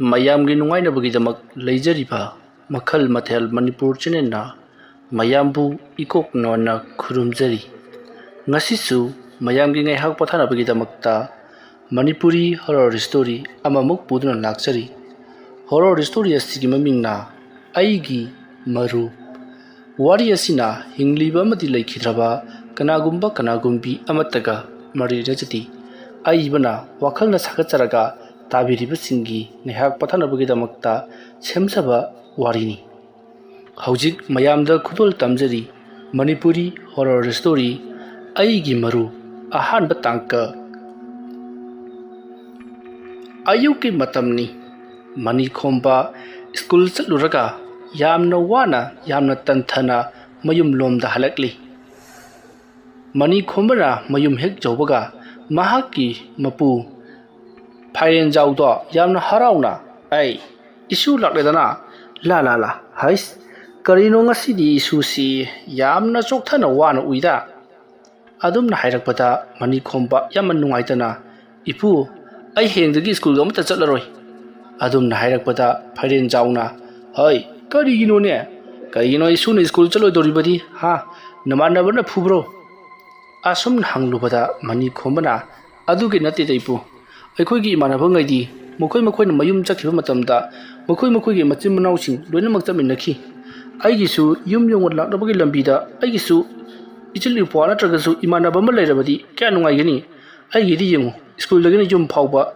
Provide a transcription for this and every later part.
ꯃꯌꯥꯝꯒꯤ ꯅꯨꯡꯉꯥꯏꯅꯕꯒꯤꯗꯃꯛ ꯂꯩꯖꯔꯤꯕ ꯃꯈꯜ ꯃꯊꯦꯜ ꯃꯅꯤꯄꯨꯔ ꯆꯦꯅꯦꯜꯅ ꯃꯌꯥꯝꯕꯨ ꯏꯀꯣꯛꯅꯅ ꯈꯨꯔꯨꯝꯖꯔꯤ꯫ ꯉꯁꯤꯁꯨ ꯃꯌꯥꯝꯒꯤ ꯉꯥꯏꯍꯥꯛ ꯄꯣꯊꯥꯅꯕꯒꯤꯗꯃꯛꯇ ꯃꯅꯤꯄꯨꯔꯤ ꯍꯣꯔꯔ ꯁ꯭ꯇꯣꯔꯤ ꯑꯃꯃꯨꯛ ꯄꯨꯗꯨꯅ ꯂꯥꯛꯆꯔꯤ꯫ ꯍꯣꯔꯔ ꯁ꯭ꯇꯣꯔꯤ ꯑꯁꯤꯒꯤ ꯃꯃꯤꯡꯅ ꯑꯩꯒꯤ ꯃꯔꯨꯞ꯫ ꯋꯥꯔꯤ ꯑꯁꯤꯅ ꯍꯤꯡꯂꯤꯕ ꯑꯃꯗꯤ ꯂꯩꯈꯤꯗ꯭ꯔꯕ ꯀꯅꯥꯒꯨꯝꯕ ꯀꯅꯥꯒꯨꯝꯕꯤ ꯑꯃꯠꯇꯒ ꯃꯔꯤ ꯂꯩꯅꯖꯗꯦ꯫ ꯑꯏꯕꯅ ꯋꯥꯈꯜꯅ ꯁꯥꯒꯠꯆꯔꯒ ꯇꯥꯕꯤꯔꯤꯕꯁꯤꯡꯒꯤ ꯉꯥꯏꯍꯥꯛ ꯄꯣꯊꯥꯅꯕꯒꯤꯗꯃꯛꯇ ꯁꯦꯝꯖꯕ ꯋꯥꯔꯤꯅꯤ꯫ ꯍꯧꯖꯤꯛ ꯃꯌꯥꯝꯗ ꯈꯨꯗꯣꯜ ꯇꯝꯖꯔꯤ ꯃꯅꯤꯄꯨꯔꯤ ꯍꯣꯔꯔ ꯁ꯭ꯇꯣꯔꯤ ꯑꯩꯒꯤ ꯃꯔꯨꯞ ꯑꯍꯥꯟꯕ ꯇꯥꯡꯀꯛ꯫ ꯑꯌꯨꯛꯀꯤ ꯃꯇꯝꯅꯤ꯫ ꯃꯅꯤꯈꯣꯝꯕ ꯁ꯭ꯀꯨꯜ ꯆꯠꯂꯨꯔꯒ ꯌꯥꯝꯅ ꯋꯥꯅ ꯌꯥꯝꯅ ꯇꯟꯊꯅ ꯃꯌꯨꯝꯂꯣꯝꯗ ꯍꯜꯂꯛꯂꯤ꯫ ꯃꯅꯤꯈꯣꯝꯕꯅ ꯃꯌꯨꯝ ꯍꯦꯛ ꯌꯧꯕꯒ ꯃꯍꯥꯛꯀꯤ ꯃꯄꯨ ꯐꯥꯏꯔꯦꯟꯖꯥꯎꯗꯣ ꯌꯥꯝꯅ ꯍꯔꯥꯎꯅ "ꯑꯩ ꯏꯁꯨ ꯂꯥꯛꯂꯦꯗꯅ ꯂꯥ ꯍꯩꯁ ꯀꯔꯤꯅꯣ ꯉꯁꯤꯗꯤ ꯏꯁꯨꯁꯤ ꯌꯥꯝꯅ ꯆꯣꯛꯊꯅ ꯋꯥꯅ ꯎꯏꯗ" ꯑꯗꯨꯝꯅ ꯍꯥꯏꯔꯛꯄꯗ ꯃꯅꯤꯈꯣꯝꯕ ꯌꯥꯝꯅ ꯅꯨꯡꯉꯥꯏꯇꯅ "ꯏꯄꯨ ꯑꯩ ꯍꯌꯦꯡꯗꯒꯤ ꯁ꯭ꯀꯨꯜꯒ ꯑꯃꯠꯇ ꯆꯠꯂꯔꯣꯏ" ꯑꯗꯨꯝꯅ ꯍꯥꯏꯔꯛꯄꯗ ꯐꯥꯏꯔꯦꯟꯖꯥꯎꯅ "ꯍꯩ ꯀꯔꯤꯒꯤꯅꯣꯅꯦ? ꯀꯔꯤꯒꯤꯅꯣ ꯏꯁꯨꯅ ꯁ꯭ꯀꯨꯜ ꯆꯠꯂꯣꯏꯗꯧꯔꯤꯕꯗꯤ ꯅꯃꯥꯟꯅꯕꯅ ꯐꯨꯕ꯭ꯔꯣ?" ꯑꯁꯨꯝꯅ ꯍꯪꯂꯨꯕꯗ ꯃꯅꯤꯈꯣꯝꯕꯅ "ꯑꯗꯨꯒꯤ ꯅꯠꯇꯦꯗ ꯏꯄꯨ, ꯑꯩꯈꯣꯏꯒꯤ ꯏꯃꯥꯟꯅꯕꯉꯩꯗꯤ ꯃꯈꯣꯏꯅ ꯃꯌꯨꯝ ꯆꯠꯈꯤꯕ ꯃꯇꯝꯗ ꯃꯈꯣꯏꯒꯤ ꯃꯆꯤꯟ ꯃꯅꯥꯎꯁꯤꯡ ꯂꯣꯏꯅꯃꯛ ꯆꯠꯃꯤꯟꯅꯈꯤ꯫ ꯑꯩꯒꯤꯁꯨ ꯌꯨꯝ ꯌꯧꯅ ꯂꯥꯛꯅꯕꯒꯤ ꯂꯝꯕꯤꯗ ꯑꯩꯒꯤꯁꯨ ꯏꯆꯤꯜ ꯏꯄ꯭ꯋꯥ ꯅꯠꯇ꯭ꯔꯒꯁꯨ ꯏꯃꯥꯟꯅꯕ ꯑꯃ ꯂꯩꯔꯕꯗꯤ ꯀꯌꯥ ꯅꯨꯡꯉꯥꯏꯒꯅꯤ꯫ ꯑꯩꯒꯤꯗꯤ ꯌꯦꯡꯉꯨ ꯁ꯭ꯀꯨꯜꯗꯒꯤꯅ ꯌꯨꯝ ꯐꯥꯎꯕ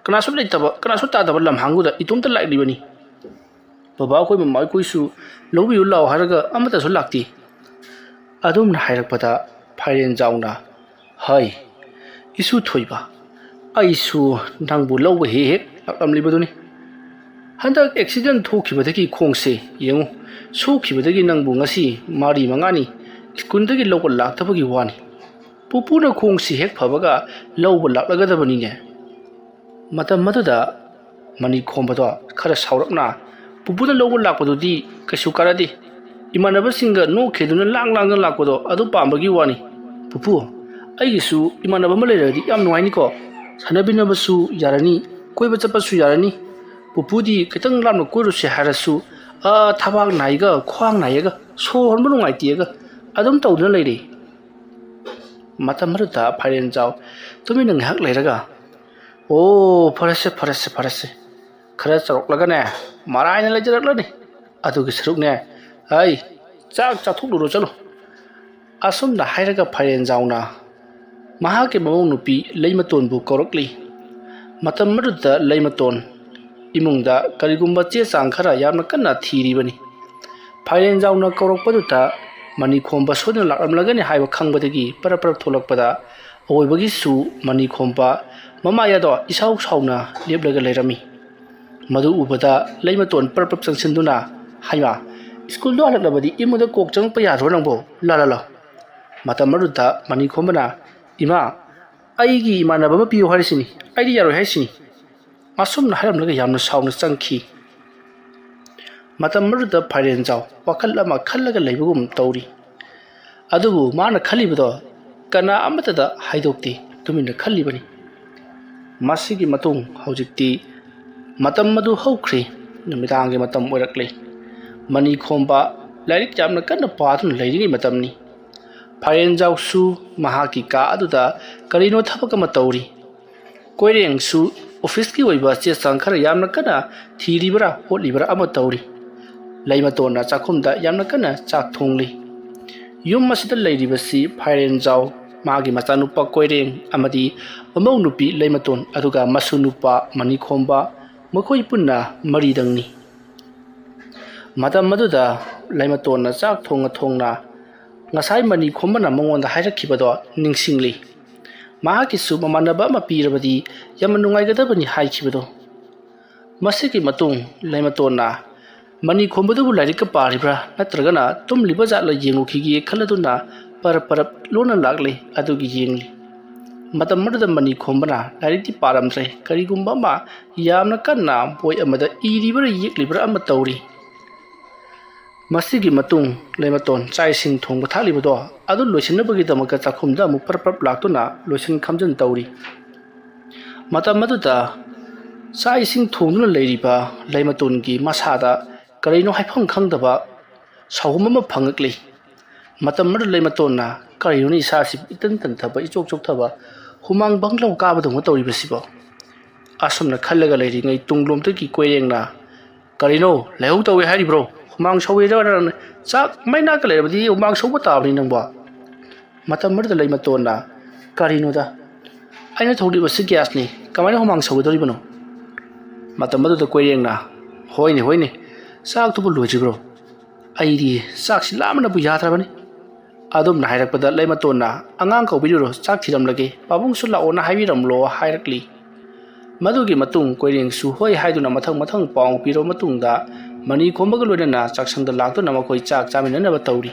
ꯀꯅꯥꯁꯨ ꯂꯩꯇꯕ ꯀꯅꯥꯁꯨ ꯇꯥꯗꯕ ꯂꯝꯍꯥꯡꯗꯨꯗ ꯏꯇꯣꯝꯇ ꯂꯥꯛꯂꯤꯕꯅꯤ꯫ ꯕꯕꯥꯈꯣꯏ ꯃꯃꯥꯈꯣꯏꯁꯨ ꯂꯧꯕꯤꯌꯨ ꯂꯥꯛꯑꯣ ꯍꯥꯏꯔꯒ ꯑꯃꯠꯇꯁꯨ ꯂꯥꯛꯇꯦ." ꯑꯗꯨꯝꯅ ꯍꯥꯏꯔꯛꯄꯗ ꯐꯥꯏꯔꯦꯟꯖꯥꯎꯅ "ꯍꯩ ꯏꯁꯨ ꯊꯣꯏꯕ, ꯑꯩꯁꯨ ꯅꯪꯕꯨ ꯂꯧꯕ ꯍꯦꯛ ꯂꯥꯛꯂꯝꯂꯤꯕꯗꯨꯅꯤ꯫ ꯍꯟꯗꯛ ꯑꯦꯛꯁꯤꯗꯦꯟ ꯊꯣꯛꯈꯤꯕꯗꯒꯤ ꯈꯣꯡꯁꯦ ꯌꯦꯡꯉꯨ ꯁꯣꯛꯈꯤꯕꯗꯒꯤ ꯅꯪꯕꯨ ꯉꯁꯤ 4-5ꯅꯤ ꯁ꯭ꯀꯨꯜꯗꯒꯤ ꯂꯧꯕ ꯂꯥꯛꯇꯕꯒꯤ ꯋꯥꯅꯤ꯫ ꯄꯨꯄꯨꯅ ꯈꯣꯡꯁꯤ ꯍꯦꯛ ꯐꯕꯒ ꯂꯧꯕ ꯂꯥꯛꯂꯒꯗꯕꯅꯤꯅꯦ." ꯃꯇꯝ ꯑꯗꯨꯗ ꯃꯅꯤꯈꯣꯝꯕꯗꯣ ꯈꯔ ꯁꯥꯎꯔꯞꯅ "ꯄꯨꯄꯨꯅ ꯂꯧꯕ ꯂꯥꯛꯄꯗꯨꯗꯤ ꯀꯩꯁꯨ ꯀꯥꯟꯅꯗꯦ꯫ ꯏꯃꯥꯟꯅꯕꯁꯤꯡꯒ ꯅꯣꯛꯈꯦꯗꯨꯅ ꯂꯥꯡꯅ ꯂꯥꯛꯄꯗꯣ ꯑꯗꯨ ꯄꯥꯝꯕꯒꯤ ꯋꯥꯅꯤ꯫ ꯄꯨꯄꯨ ꯑꯩꯒꯤꯁꯨ ꯏꯃꯥꯟꯅꯕ ꯑꯃ ꯂꯩꯔꯗꯤ ꯌꯥꯝ ꯅꯨꯡꯉꯥꯏꯅꯤꯀꯣ, ꯁꯥꯟꯅꯃꯤꯟꯅꯕꯁꯨ ꯌꯥꯔꯅꯤ, ꯀꯣꯏꯕ ꯆꯠꯄꯁꯨ ꯌꯥꯔꯅꯤ꯫ ꯄꯨꯄꯨꯗꯤ ꯈꯤꯇꯪ ꯂꯥꯞꯅ ꯀꯣꯏꯔꯨꯁꯦ ꯍꯥꯏꯔꯁꯨ ꯊꯕꯥꯛ ꯅꯥꯏꯒ ꯈ꯭ꯋꯥꯡ ꯅꯥꯏꯌꯦꯒ ꯁꯣꯔ ꯍꯣꯟꯕ ꯅꯨꯡꯉꯥꯏꯇꯦꯒ ꯑꯗꯨꯝ ꯇꯧꯗꯨꯅ ꯂꯩꯔꯦ." ꯃꯇꯝ ꯑꯗꯨꯗ ꯐꯥꯏꯔꯦꯟꯖꯥꯎ ꯇꯨꯃꯤꯟꯅ ꯉꯥꯏꯍꯥꯛ ꯂꯩꯔꯒ "ꯑꯣ ꯐꯔꯦꯁꯦ ꯈꯔ ꯆꯥꯎꯔꯛꯂꯒꯅꯦ ꯃꯔꯥꯏꯅ ꯂꯩꯖꯔꯛꯂꯅꯤ꯫ ꯑꯗꯨꯒꯤ ꯁꯔꯨꯛꯅꯦ ꯑꯩ ꯆꯥꯛ ꯆꯥꯊꯣꯛꯂꯨꯔꯣ ꯆꯠꯂꯣ." ꯑꯁꯨꯝꯅ ꯍꯥꯏꯔꯒ ꯐꯥꯏꯔꯦꯟꯖꯥꯎꯅ ꯃꯍꯥꯛꯀꯤ ꯃꯃꯧ ꯅꯨꯄꯤ ꯂꯩꯃꯇꯣꯟꯕꯨ ꯀꯧꯔꯛꯂꯤ꯫ ꯃꯇꯝ ꯑꯗꯨꯗ ꯂꯩꯃꯇꯣꯟ ꯏꯃꯨꯡꯗ ꯀꯔꯤꯒꯨꯝꯕ ꯆꯦ ꯆꯥꯡ ꯈꯔ ꯌꯥꯝꯅ ꯀꯟꯅ ꯊꯤꯔꯤꯕꯅꯤ꯫ ꯐꯥꯏꯔꯦꯟꯖꯥꯎꯅ ꯀꯧꯔꯛꯄꯗꯨꯗ ꯃꯅꯤꯈꯣꯝꯕ ꯁꯣꯏꯗꯅ ꯂꯥꯛꯂꯝꯂꯒꯅꯤ ꯍꯥꯏꯕ ꯈꯪꯕꯗꯒꯤ ꯄꯔꯞ ꯊꯣꯛꯂꯛꯄꯗ ꯑꯋꯣꯏꯕꯒꯤꯁꯨ ꯃꯅꯤꯈꯣꯝꯕ ꯃꯃꯥꯌꯥꯗꯣ ꯏꯁꯥꯎ ꯁꯥꯎꯅ ꯂꯦꯞꯂꯒ ꯂꯩꯔꯝꯃꯤ꯫ ꯃꯗꯨ ꯎꯕꯗ ꯂꯩꯃꯇꯣꯟ ꯄꯔꯞ ꯆꯪꯁꯤꯟꯗꯨꯅ "ꯍꯩꯃꯥ ꯁ꯭ꯀꯨꯜꯗꯣ ꯍꯜꯂꯛꯂꯕꯗꯤ ꯏꯃꯨꯡꯗ ꯀꯣꯛ ꯆꯪꯉꯛꯄ ꯌꯥꯗ꯭ꯔꯣ ꯅꯪꯕꯣ? ꯂꯥ." ꯃꯇꯝ ꯑꯗꯨꯗ ꯃꯅꯤꯈꯣꯝꯕꯅ "ꯏꯃꯥ ꯑꯩꯒꯤ ꯏꯃꯥꯟꯅꯕ ꯑꯃ ꯄꯤꯌꯨ ꯍꯥꯏꯔꯤꯁꯤꯅꯤ, ꯑꯩꯗꯤ ꯌꯥꯔꯣꯏ ꯍꯥꯏꯁꯤꯅꯤ." ꯑꯁꯨꯝꯅ ꯍꯥꯏꯔꯝꯂꯒ ꯌꯥꯝꯅ ꯁꯥꯎꯅ ꯆꯪꯈꯤ꯫ ꯃꯇꯝ ꯑꯗꯨꯗ ꯐꯥꯏꯔꯦꯟꯖꯥꯎ ꯋꯥꯈꯜ ꯑꯃ ꯈꯜꯂꯒ ꯂꯩꯕꯒꯨꯝ ꯇꯧꯔꯤ꯫ ꯑꯗꯨꯕꯨ ꯃꯥꯅ ꯈꯜꯂꯤꯕꯗꯣ ꯀꯅꯥ ꯑꯃꯠꯇꯗ ꯍꯥꯏꯗꯣꯛꯇꯦ, ꯇꯨꯃꯤꯟꯅ ꯈꯜꯂꯤꯕꯅꯤ꯫ ꯃꯁꯤꯒꯤ ꯃꯇꯨꯡ ꯍꯧꯖꯤꯛꯇꯤ ꯃꯇꯝ ꯑꯗꯨ ꯍꯧꯈ꯭ꯔꯦ꯫ ꯅꯨꯃꯤꯗꯥꯡꯒꯤ ꯃꯇꯝ ꯑꯣꯏꯔꯛꯂꯦ꯫ ꯃꯅꯤꯈꯣꯝꯕ ꯂꯥꯏꯔꯤꯛ ꯌꯥꯝꯅ ꯀꯟꯅ ꯄꯥꯗꯨꯅ ꯂꯩꯔꯤꯉꯩ ꯃꯇꯝꯅꯤ꯫ ꯐꯥꯏꯔꯦꯟꯖꯥꯎꯁꯨ ꯃꯍꯥꯛꯀꯤ ꯀꯥ ꯑꯗꯨꯗ ꯀꯔꯤꯅꯣ ꯊꯕꯛ ꯑꯃ ꯇꯧꯔꯤ꯫ ꯀꯣꯏꯔꯦꯡꯁꯨ ꯑꯣꯐꯤꯁꯀꯤ ꯑꯣꯏꯕ ꯆꯦ ꯆꯥꯡ ꯈꯔ ꯌꯥꯝꯅ ꯀꯟꯅ ꯊꯤꯔꯤꯕꯔꯥ ꯍꯣꯠꯂꯤꯕꯔꯥ ꯑꯃ ꯇꯧꯔꯤ꯫ ꯂꯩꯃꯇꯣꯟꯅ ꯆꯥꯛꯈꯨꯝꯗ ꯌꯥꯝꯅ ꯀꯟꯅ ꯆꯥꯛ ꯊꯣꯡꯂꯤ꯫ ꯌꯨꯝ ꯑꯁꯤꯗ ꯂꯩꯔꯤꯕꯁꯤ ꯐꯥꯏꯔꯦꯟꯖꯥꯎ, ꯃꯥꯒꯤ ꯃꯆꯥꯅꯨꯄꯥ ꯀꯣꯏꯔꯦꯡ ꯑꯃꯗꯤ ꯃꯃꯧ ꯅꯨꯄꯤ ꯂꯩꯃꯇꯣꯟ ꯑꯗꯨꯒ ꯃꯁꯨ ꯅꯨꯄꯥ ꯃꯅꯤꯈꯣꯝꯕ, ꯃꯈꯣꯏ ꯄꯨꯟꯅ 4ꯗꯪꯅꯤ꯫ ꯃꯇꯝ ꯑꯗꯨꯗ ꯂꯩꯃꯇꯣꯟꯅ ꯆꯥꯛ ꯊꯣꯡꯅ ꯉꯁꯥꯏ ꯃꯅꯤꯈꯣꯝꯕꯅ ꯃꯉꯣꯟꯗ ꯍꯥꯏꯔꯛꯈꯤꯕꯗꯣ ꯅꯤꯡꯁꯤꯡꯂꯤ꯫ ꯃꯍꯥꯛꯀꯤꯁꯨ ꯃꯃꯥꯟꯅꯕ ꯑꯃ ꯄꯤꯔꯕꯗꯤ ꯌꯥꯝꯅ ꯅꯨꯡꯉꯥꯏꯒꯗꯕꯅꯤ ꯍꯥꯏꯈꯤꯕꯗꯣ꯫ ꯃꯁꯤꯒꯤ ꯃꯇꯨꯡ ꯂꯩꯃꯇꯣꯟꯅ ꯃꯅꯤꯈꯣꯝꯕꯗꯨꯕꯨ ꯂꯥꯏꯔꯤꯛꯀ ꯄꯥꯔꯤꯕ꯭ꯔꯥ ꯅꯠꯇ꯭ꯔꯒꯅ ꯇꯨꯝꯂꯤꯕ ꯖꯥꯠꯂ ꯌꯦꯡꯉꯨꯈꯤꯒꯦ ꯈꯜꯂꯗꯨꯅ ꯄꯔꯞ ꯂꯣꯟꯅ ꯂꯥꯛꯂꯦ ꯑꯗꯨꯒꯤ ꯌꯦꯡꯂꯤ꯫ ꯃꯇꯝ ꯑꯗꯨꯗ ꯃꯅꯤꯈꯣꯝꯕꯅ ꯂꯥꯏꯔꯤꯛꯇꯤ ꯄꯥꯔꯝꯗ꯭ꯔꯦ, ꯀꯔꯤꯒꯨꯝꯕ ꯑꯃ ꯌꯥꯝꯅ ꯀꯟꯅ ꯕꯣꯏ ꯑꯃꯗ ꯏꯔꯤꯕꯔꯥ ꯌꯦꯛꯂꯤꯕꯔꯥ ꯑꯃ ꯇꯧꯔꯤ꯫ ꯃꯁꯤꯒꯤ ꯃꯇꯨꯡ ꯂꯩꯃꯇꯣꯟ ꯆꯥꯛ ꯏꯁꯤꯡ ꯊꯣꯡꯕ ꯊꯥꯛꯂꯤꯕꯗꯣ ꯑꯗꯨ ꯂꯣꯏꯁꯤꯟꯅꯕꯒꯤꯗꯃꯛꯇ ꯆꯥꯛꯈꯨꯝꯗ ꯑꯃꯨꯛ ꯄꯔꯞ ꯂꯥꯛꯇꯨꯅ ꯂꯣꯏꯁꯤꯟ ꯈꯥꯝꯖꯤꯟ ꯇꯧꯔꯤ꯫ ꯃꯇꯝ ꯑꯗꯨꯗ ꯆꯥꯛ ꯏꯁꯤꯡ ꯊꯣꯡꯗꯨꯅ ꯂꯩꯔꯤꯕ ꯂꯩꯃꯇꯣꯟꯒꯤ ꯃꯁꯥꯗ ꯀꯔꯤꯅꯣ ꯍꯥꯏꯐꯝ ꯈꯪꯗꯕ ꯁꯥꯎꯍꯨꯝ ꯑꯃ ꯐꯪꯉꯛꯂꯤ ꯃꯇꯝ ꯑꯗꯨ ꯂꯩꯃꯇꯣꯟꯅ ꯀꯔꯤꯅꯣ ꯏꯁꯥꯁꯤꯕꯨ ꯏꯇꯟ ꯇꯟꯊꯕ ꯏꯆꯣꯛ ꯆꯣꯛꯊꯕ ꯍꯨꯃꯥꯡ ꯕꯪꯂꯧ ꯀꯥꯕꯗꯧꯅ ꯇꯧꯔꯤꯕꯁꯤꯕꯣ ꯑꯁꯨꯝꯅ ꯈꯜꯂꯒ ꯂꯩꯔꯤꯉꯩ ꯇꯨꯡꯂꯣꯝꯗꯒꯤ ꯀꯣꯏꯔꯦꯡꯅ ꯀꯔꯤꯅꯣ ꯂꯥꯏꯍꯧ ꯇꯧꯋꯦ ꯍꯥꯏꯔꯤꯕ꯭ꯔꯣ ꯍꯨꯃꯥꯡ ꯁꯧꯋꯦꯗ ꯆꯥꯛ ꯃꯩ ꯅꯥꯛꯀ ꯂꯩꯔꯕꯗꯤ ꯍꯨꯃꯥꯡ ꯁꯧꯕ ꯇꯥꯕꯅꯤ ꯅꯪꯕꯣ ꯃꯇꯝ ꯑꯗꯨꯗ ꯂꯩꯃꯇꯣꯟꯅ ꯀꯔꯤꯅꯣꯗ ꯑꯩꯅ ꯊꯧꯔꯤꯕꯁꯤ ꯒ꯭ꯌꯥꯁꯅꯤ ꯀꯃꯥꯏꯅ ꯍꯨꯃꯥꯡ ꯁꯧꯒꯗꯧꯔꯤꯕꯅꯣ ꯃꯇꯝ ꯑꯗꯨꯗ ꯀꯣꯏꯔꯦꯡꯅ ꯍꯣꯏꯅꯦ ꯆꯥꯛꯇꯨꯕꯨ ꯂꯣꯏꯗ꯭ꯔꯤꯕ꯭ꯔꯣ ꯑꯩꯗꯤ ꯆꯥꯛꯁꯤ ꯂꯥꯝꯕꯅꯕꯨ ꯌꯥꯗ꯭ꯔꯕꯅꯤ ꯑꯗꯨꯝꯅ ꯍꯥꯏꯔꯛꯄꯗ ꯂꯩꯃꯇꯣꯟꯅ ꯑꯉꯥꯡ ꯀꯧꯕꯤꯔꯨꯔꯣ ꯆꯥꯛ ꯊꯤꯔꯝꯂꯒꯦ ꯄꯥꯕꯨꯡꯁꯨ ꯂꯥꯛꯑꯣꯅ ꯍꯥꯏꯕꯤꯔꯝꯂꯣ ꯍꯥꯏꯔꯛꯂꯤ ꯃꯗꯨꯒꯤ ꯃꯇꯨꯡ ꯀꯣꯏꯔꯦꯡꯁꯨ ꯍꯣꯏ ꯍꯥꯏꯗꯨꯅ ꯃꯊꯪ ꯄꯥꯎ ꯄꯤꯔꯕ ꯃꯇꯨꯡꯗ ꯃꯅꯤ ꯈꯣꯝꯕꯒ ꯂꯣꯏꯅꯅ ꯆꯥꯛꯁꯪꯗ ꯂꯥꯛꯇꯨꯅ ꯃꯈꯣꯏ ꯆꯥꯛ ꯆꯥꯃꯤꯟꯅꯅꯕ ꯇꯧꯔꯤ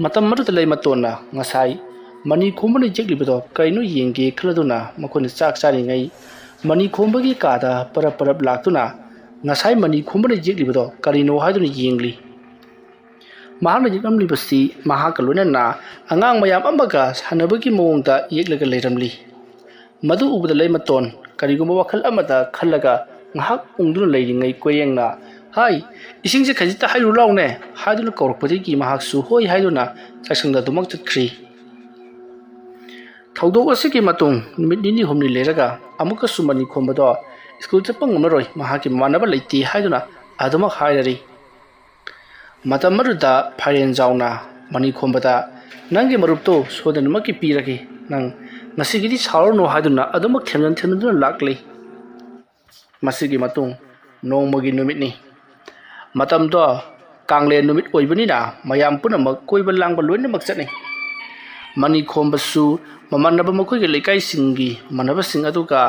ꯃꯇꯝ ꯑꯗꯨꯗ ꯂꯩꯃꯇꯣꯟꯅ ꯉꯁꯥꯏ ꯃꯅꯤ ꯈꯣꯝꯕꯅ ꯌꯦꯛꯂꯤꯕꯗꯣ ꯀꯔꯤꯅꯣ ꯌꯦꯡꯒꯦ ꯈꯜꯂꯗꯨꯅ ꯃꯈꯣꯏꯅ ꯆꯥꯛ ꯆꯥꯔꯤꯉꯩ ꯃꯅꯤ ꯈꯣꯝꯕꯒꯤ ꯀꯥꯗ ꯄꯔꯞ ꯂꯥꯛꯇꯨꯅ ꯉꯁꯥꯏ ꯃꯅꯤ ꯈꯣꯝꯕꯅ ꯌꯦꯛꯂꯤꯕꯗꯣ ꯀꯔꯤꯅꯣ ꯍꯥꯏꯗꯨꯅ ꯌꯦꯡꯂꯤ ꯃꯍꯥꯛꯅ ꯌꯦꯛꯂꯝꯂꯤꯕꯁꯤ ꯃꯍꯥꯛꯀ ꯂꯣꯏꯅꯅ ꯑꯉꯥꯡ ꯃꯌꯥꯝ ꯑꯃꯒ ꯁꯥꯟꯅꯕꯒꯤ ꯃꯑꯣꯡꯗ ꯌꯦꯛꯂꯒ ꯂꯩꯔꯝꯂꯤ ꯃꯗꯨ ꯎꯕꯗ ꯂꯩꯃꯇꯣꯟ ꯀꯔꯤꯒꯨꯝꯕ ꯋꯥꯈꯜ ꯑꯃꯗ ꯈꯜꯂꯒ ꯉꯥꯏꯍꯥꯛ ꯎꯪꯗꯨꯅ ꯂꯩꯔꯤꯉꯩ ꯀꯣꯏꯔꯦꯡꯅ ꯍꯥꯏ ꯏꯁꯤꯡꯁꯦ ꯈꯖꯤꯛꯇ ꯍꯩꯔꯨ ꯂꯥꯎꯅꯦ ꯍꯥꯏꯗꯨꯅ ꯀꯧꯔꯛꯄꯗꯒꯤ ꯃꯍꯥꯛꯁꯨ ꯍꯣꯏ ꯍꯥꯏꯗꯨꯅ ꯆꯥꯛꯁꯪꯗ ꯑꯗꯨꯃꯛ ꯆꯠꯈ꯭ꯔꯤ ꯊꯧꯗꯣꯛ ꯑꯁꯤꯒꯤ ꯃꯇꯨꯡ ꯅꯨꯃꯤꯠ ꯅꯤꯅꯤ ꯍꯨꯝꯅꯤ ꯂꯩꯔꯒ ꯑꯃꯨꯛꯀꯁꯨ ꯃꯅꯤ ꯈꯣꯝꯕꯗꯣ ꯁ꯭ꯀꯨꯜ ꯆꯠꯄ ꯉꯝꯂꯔꯣꯏ ꯃꯍꯥꯛꯀꯤ ꯃꯃꯥꯟꯅꯕ ꯂꯩꯇꯦ ꯍꯥꯏꯗꯨꯅ ꯑꯗꯨꯃꯛ ꯍꯥꯏꯔꯔꯤ ꯃꯇꯝ ꯑꯗꯨꯗ ꯐꯥꯏꯔꯦꯟꯖꯥꯎꯅ ꯃꯅꯤ ꯈꯣꯝꯕꯗ ꯅꯪꯒꯤ ꯃꯔꯨꯞꯇꯣ ꯁꯣꯏꯗꯅꯃꯛꯀꯤ ꯄꯤꯔꯒꯦ ꯅꯪ ꯉꯁꯤꯒꯤꯗꯤ ꯁꯥꯎꯔꯅꯨ ꯍꯥꯏꯗꯨꯅ ꯑꯗꯨꯃꯛ ꯊꯦꯝꯖꯤꯟꯗꯨꯅ ꯂꯥꯛꯂꯤ ꯃꯁꯤꯒꯤ ꯃꯇꯨꯡ ꯅꯣꯡꯃꯒꯤ ꯅꯨꯃꯤꯠꯅꯤ ꯃꯇꯝꯗꯣ ꯀꯥꯡꯂꯦꯟ ꯅꯨꯃꯤꯠ ꯑꯣꯏꯕꯅꯤꯅ ꯃꯌꯥꯝ ꯄꯨꯝꯅꯃꯛ ꯀꯣꯏꯕ ꯂꯥꯡꯕ ꯂꯣꯏꯅꯃꯛ ꯆꯠꯅꯩ ꯃꯅꯤ ꯈꯣꯝꯕꯁꯨ ꯃꯃꯥꯟꯅꯕ ꯃꯈꯣꯏꯒꯤ ꯂꯩꯀꯥꯏꯁꯤꯡꯒꯤ ꯃꯃꯥꯟꯅꯕꯁꯤꯡ ꯑꯗꯨꯒ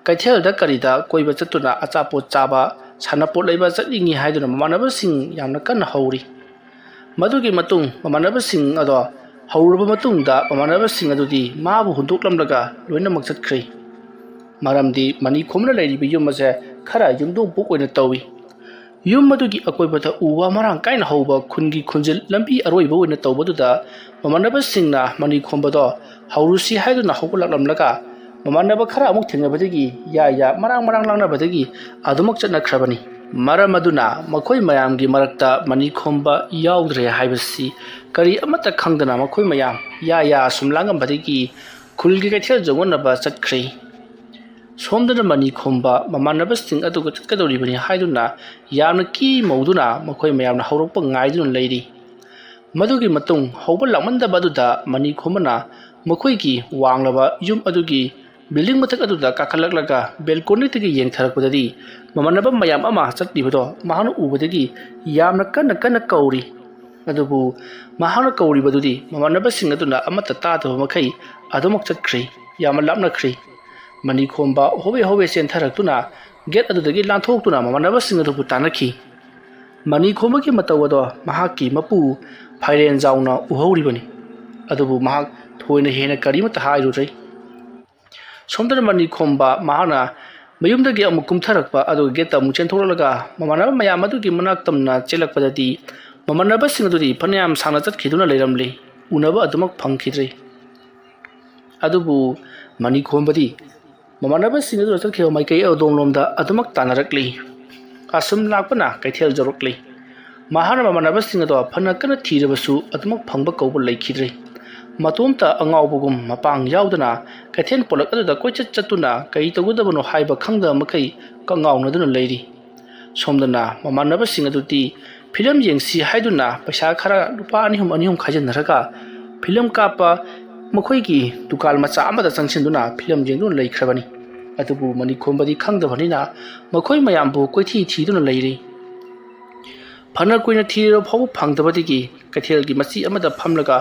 ꯀꯩꯊꯦꯜꯗ ꯀꯔꯤꯗ ꯀꯣꯏꯕ ꯆꯠꯇꯨꯅ ꯑꯆꯥꯄꯣꯠ ꯆꯥꯕ ꯁꯥꯟꯅꯄꯣꯠ ꯂꯩꯕ ꯆꯠꯅꯤꯡꯉꯤ ꯍꯥꯏꯗꯨꯅ ꯃꯃꯥꯟꯅꯕꯁꯤꯡ ꯌꯥꯝꯅ ꯀꯟꯅ ꯍꯧꯔꯤ ꯃꯗꯨꯒꯤ ꯃꯇꯨꯡ ꯃꯃꯥꯟꯅꯕꯁꯤꯡ ꯑꯗꯣ ꯍꯧꯔꯕ ꯃꯇꯨꯡꯗ ꯃꯃꯥꯟꯅꯕꯁꯤꯡ ꯑꯗꯨꯗꯤ ꯃꯥꯕꯨ ꯍꯨꯟꯗꯣꯛꯂꯝꯂꯒ ꯂꯣꯏꯅꯃꯛ ꯆꯠꯈ꯭ꯔꯤ ꯃꯔꯝꯗꯤ ꯃꯅꯤ ꯈꯣꯝꯕꯅ ꯂꯩꯔꯤꯕ ꯌꯨꯝ ꯑꯁꯦ ꯈꯔ ꯌꯨꯝꯊꯣꯡꯄꯣꯛ ꯑꯣꯏꯅ ꯇꯧꯏ ꯌꯨꯝ ꯑꯗꯨꯒꯤ ꯑꯀꯣꯏꯕꯗ ꯎ ꯋꯥ ꯃꯔꯥꯡ ꯀꯥꯏꯅ ꯍꯧꯕ ꯈꯨꯟꯒꯤ ꯈꯨꯟꯖꯤꯜ ꯂꯝꯕꯤ ꯑꯔꯣꯏꯕ ꯑꯣꯏꯅ ꯇꯧꯕꯗꯨꯗ ꯃꯃꯥꯟꯅꯕꯁꯤꯡꯅ ꯃꯅꯤ ꯈꯣꯝꯕꯗꯣ ꯍꯧꯔꯨꯁꯤ ꯍꯥꯏꯗꯨꯅ ꯍꯧꯒꯠꯂꯛꯂꯝꯂꯒ ꯃꯃꯥꯟꯅꯕ ꯈꯔ ꯑꯃꯨꯛ ꯊꯦꯡꯅꯕꯗꯒꯤ ꯌꯥ ꯃꯔꯥꯡ ꯂꯥꯡꯅꯕꯗꯒꯤ ꯑꯗꯨꯃꯛ ꯆꯠꯅꯈ꯭ꯔꯕꯅꯤ ꯃꯔꯝ ꯑꯗꯨꯅ ꯃꯈꯣꯏ ꯃꯌꯥꯝꯒꯤ ꯃꯔꯛꯇ ꯃꯅꯤ ꯈꯣꯝꯕ ꯌꯥꯎꯗ꯭ꯔꯦ ꯍꯥꯏꯕꯁꯤ ꯀꯔꯤ ꯑꯃꯠꯇ ꯈꯪꯗꯅ ꯃꯈꯣꯏ ꯃꯌꯥꯝ ꯌꯥ ꯁꯨꯝ ꯂꯥꯡꯉꯝꯕꯗꯒꯤ ꯈꯨꯜꯒꯤ ꯀꯩꯊꯦꯜ ꯌꯧꯉꯟꯅꯕ ꯆꯠꯈ꯭ꯔꯤ ꯁꯣꯝꯗꯅ ꯃꯅꯤ ꯈꯣꯝꯕ ꯃꯃꯥꯟꯅꯕꯁꯤꯡ ꯑꯗꯨꯒ ꯆꯠꯀꯗꯧꯔꯤꯕꯅꯤ ꯍꯥꯏꯗꯨꯅ ꯌꯥꯝꯅ ꯀꯤꯃꯧꯗꯨꯅ ꯃꯈꯣꯏ ꯃꯌꯥꯝꯅ ꯍꯧꯔꯛꯄ ꯉꯥꯏꯗꯨꯅ ꯂꯩꯔꯤ ꯃꯗꯨꯒꯤ ꯃꯇꯨꯡ ꯍꯧꯕ ꯂꯥꯛꯃꯟꯗꯕ ꯑꯗꯨꯗ ꯃꯅꯤ ꯈꯣꯝꯕꯅ ꯃꯈꯣꯏꯒꯤ ꯋꯥꯡꯂꯕ ꯌꯨꯝ ꯑꯗꯨꯒꯤ ꯕꯤꯜꯗꯤꯡ ꯃꯊꯛ ꯑꯗꯨꯗ ꯀꯥꯈꯠꯂꯛꯂꯒ ꯕꯦꯜꯀꯣꯅꯤꯗꯒꯤ ꯌꯦꯡꯊꯔꯛꯄꯗꯗꯤ ꯃꯃꯥꯟꯅꯕ ꯃꯌꯥꯝ ꯑꯃ ꯆꯠꯂꯤꯕꯗꯣ ꯃꯍꯥꯛꯅ ꯎꯕꯗꯒꯤ ꯌꯥꯝꯅ ꯀꯟꯅ ꯀꯧꯔꯤ ꯑꯗꯨꯕꯨ ꯃꯍꯥꯛꯅ ꯀꯧꯔꯤꯕꯗꯨꯗꯤ ꯃꯃꯥꯟꯅꯕꯁꯤꯡ ꯑꯗꯨꯅ ꯑꯃꯠꯇ ꯇꯥꯗꯕ ꯃꯈꯩ ꯑꯗꯨꯃꯛ ꯆꯠꯈ꯭ꯔꯤ ꯌꯥꯝꯅ ꯂꯥꯞꯅꯈ꯭ꯔꯤ ꯃꯅꯤ ꯈꯣꯝꯕ ꯍꯣꯕꯦ ꯆꯦꯟꯊꯔꯛꯇꯨꯅ ꯒꯦꯠ ꯑꯗꯨꯗꯒꯤ ꯂꯥꯟꯊꯣꯛꯇꯨꯅ ꯃꯃꯥꯟꯅꯕꯁꯤꯡ ꯑꯗꯨꯕꯨ ꯇꯥꯟꯅꯈꯤ ꯃꯅꯤ ꯈꯣꯝꯕꯒꯤ ꯃꯇꯧ ꯑꯗꯣ ꯃꯍꯥꯛꯀꯤ ꯃꯄꯨ ꯐꯥꯏꯔꯦꯟꯖꯥꯎꯅ ꯎꯍꯧꯔꯤꯕꯅꯤ ꯑꯗꯨꯕꯨ ꯃꯍꯥꯛ ꯊꯣꯏꯅ ꯍꯦꯟꯅ ꯀꯔꯤꯃꯠꯇ ꯍꯥꯏꯔꯨꯗ꯭ꯔꯦ ꯁꯣꯝꯗꯅ ꯃꯅꯤ ꯈꯣꯝꯕ ꯃꯍꯥꯛꯅ ꯃꯌꯨꯝꯗꯒꯤ ꯑꯃꯨꯛ ꯀꯨꯝꯊꯔꯛꯄ ꯑꯗꯨꯒ ꯒꯦꯠꯇ ꯑꯃꯨꯛ ꯆꯦꯟꯊꯣꯛꯂꯒ ꯃꯃꯥꯟꯅꯕ ꯃꯌꯥꯝ ꯑꯗꯨꯒꯤ ꯃꯅꯥꯛ ꯇꯝꯅ ꯆꯦꯜꯂꯛꯄꯗꯗꯤ ꯃꯃꯥꯟꯅꯕꯁꯤꯡ ꯑꯗꯨꯗꯤ ꯐꯅꯌꯥꯝ ꯁꯥꯡꯅ ꯆꯠꯈꯤꯗꯨꯅ ꯂꯩꯔꯝꯂꯤ ꯎꯅꯕ ꯑꯗꯨꯃꯛ ꯐꯪꯈꯤꯗ꯭ꯔꯦ ꯑꯗꯨꯕꯨ ꯃꯅꯤ ꯈꯣꯝꯕꯗꯤ ꯃꯃꯥꯟꯅꯕꯁꯤꯡ ꯑꯗꯨꯅ ꯆꯠꯈꯤꯕ ꯃꯥꯏꯀꯩ ꯑꯗꯣꯝꯂꯣꯝꯗ ꯑꯗꯨꯃꯛ ꯇꯥꯟꯅꯔꯛꯂꯤ ꯑꯁꯨꯝ ꯂꯥꯛꯄꯅ ꯀꯩꯊꯦꯜ ꯌꯧꯔꯛꯂꯤ ꯃꯍꯥꯛꯅ ꯃꯃꯥꯟꯅꯕꯁꯤꯡ ꯑꯗꯣ ꯐꯅ ꯀꯟꯅ ꯊꯤꯔꯕꯁꯨ ꯑꯗꯨꯃꯛ ꯐꯪꯕ ꯀꯧꯕ ꯂꯩꯈꯤꯗ꯭ꯔꯦ ꯃꯇꯣꯝꯇ ꯑꯉꯥꯎꯕꯒꯨꯝ ꯃꯄꯥꯡ ꯌꯥꯎꯗꯅ ꯀꯩꯊꯦꯜ ꯄꯣꯂꯛ ꯑꯗꯨꯗ ꯀꯣꯏꯆꯠ ꯆꯠꯇꯨꯅ ꯀꯔꯤ ꯇꯧꯒꯗꯕꯅꯣ ꯍꯥꯏꯕ ꯈꯪꯗꯕ ꯃꯈꯩ ꯀꯉꯥꯎꯅꯗꯨꯅ ꯂꯩꯔꯤ ꯁꯣꯝꯗꯅ ꯃꯃꯥꯟꯅꯕꯁꯤꯡ ꯑꯗꯨꯗꯤ ꯐꯤꯂꯝ ꯌꯦꯡꯁꯤ ꯍꯥꯏꯗꯨꯅ ꯄꯩꯁꯥ ꯈꯔ ꯂꯨꯄꯥ ꯑꯅꯤ ꯑꯍꯨꯝ ꯈꯥꯏꯖꯤꯟꯅꯔꯒ ꯐꯤꯂꯝ ꯀꯥꯞꯄ ꯃꯈꯣꯏꯒꯤ ꯗꯨꯀꯥꯟ ꯃꯆꯥ ꯑꯃꯗ ꯆꯪꯁꯤꯟꯗꯨꯅ ꯐꯤꯂꯝ ꯌꯦꯡꯗꯨꯅ ꯂꯩꯈ꯭ꯔꯕꯅꯤ ꯑꯗꯨꯕꯨ ꯃꯅꯤ ꯈꯣꯝꯕꯗꯤ ꯈꯪꯗꯕꯅꯤꯅ ꯃꯈꯣꯏ ꯃꯌꯥꯝꯕꯨ ꯀꯣꯏꯊꯤ ꯊꯤꯗꯨꯅ ꯂꯩꯔꯤ ꯐꯅ ꯀꯨꯏꯅ ꯊꯤꯔꯕ ꯐꯥꯎꯕ ꯐꯪꯗꯕꯗꯒꯤ ꯀꯩꯊꯦꯜꯒꯤ ꯃꯆꯤ ꯑꯃꯗ ꯐꯝꯂꯒ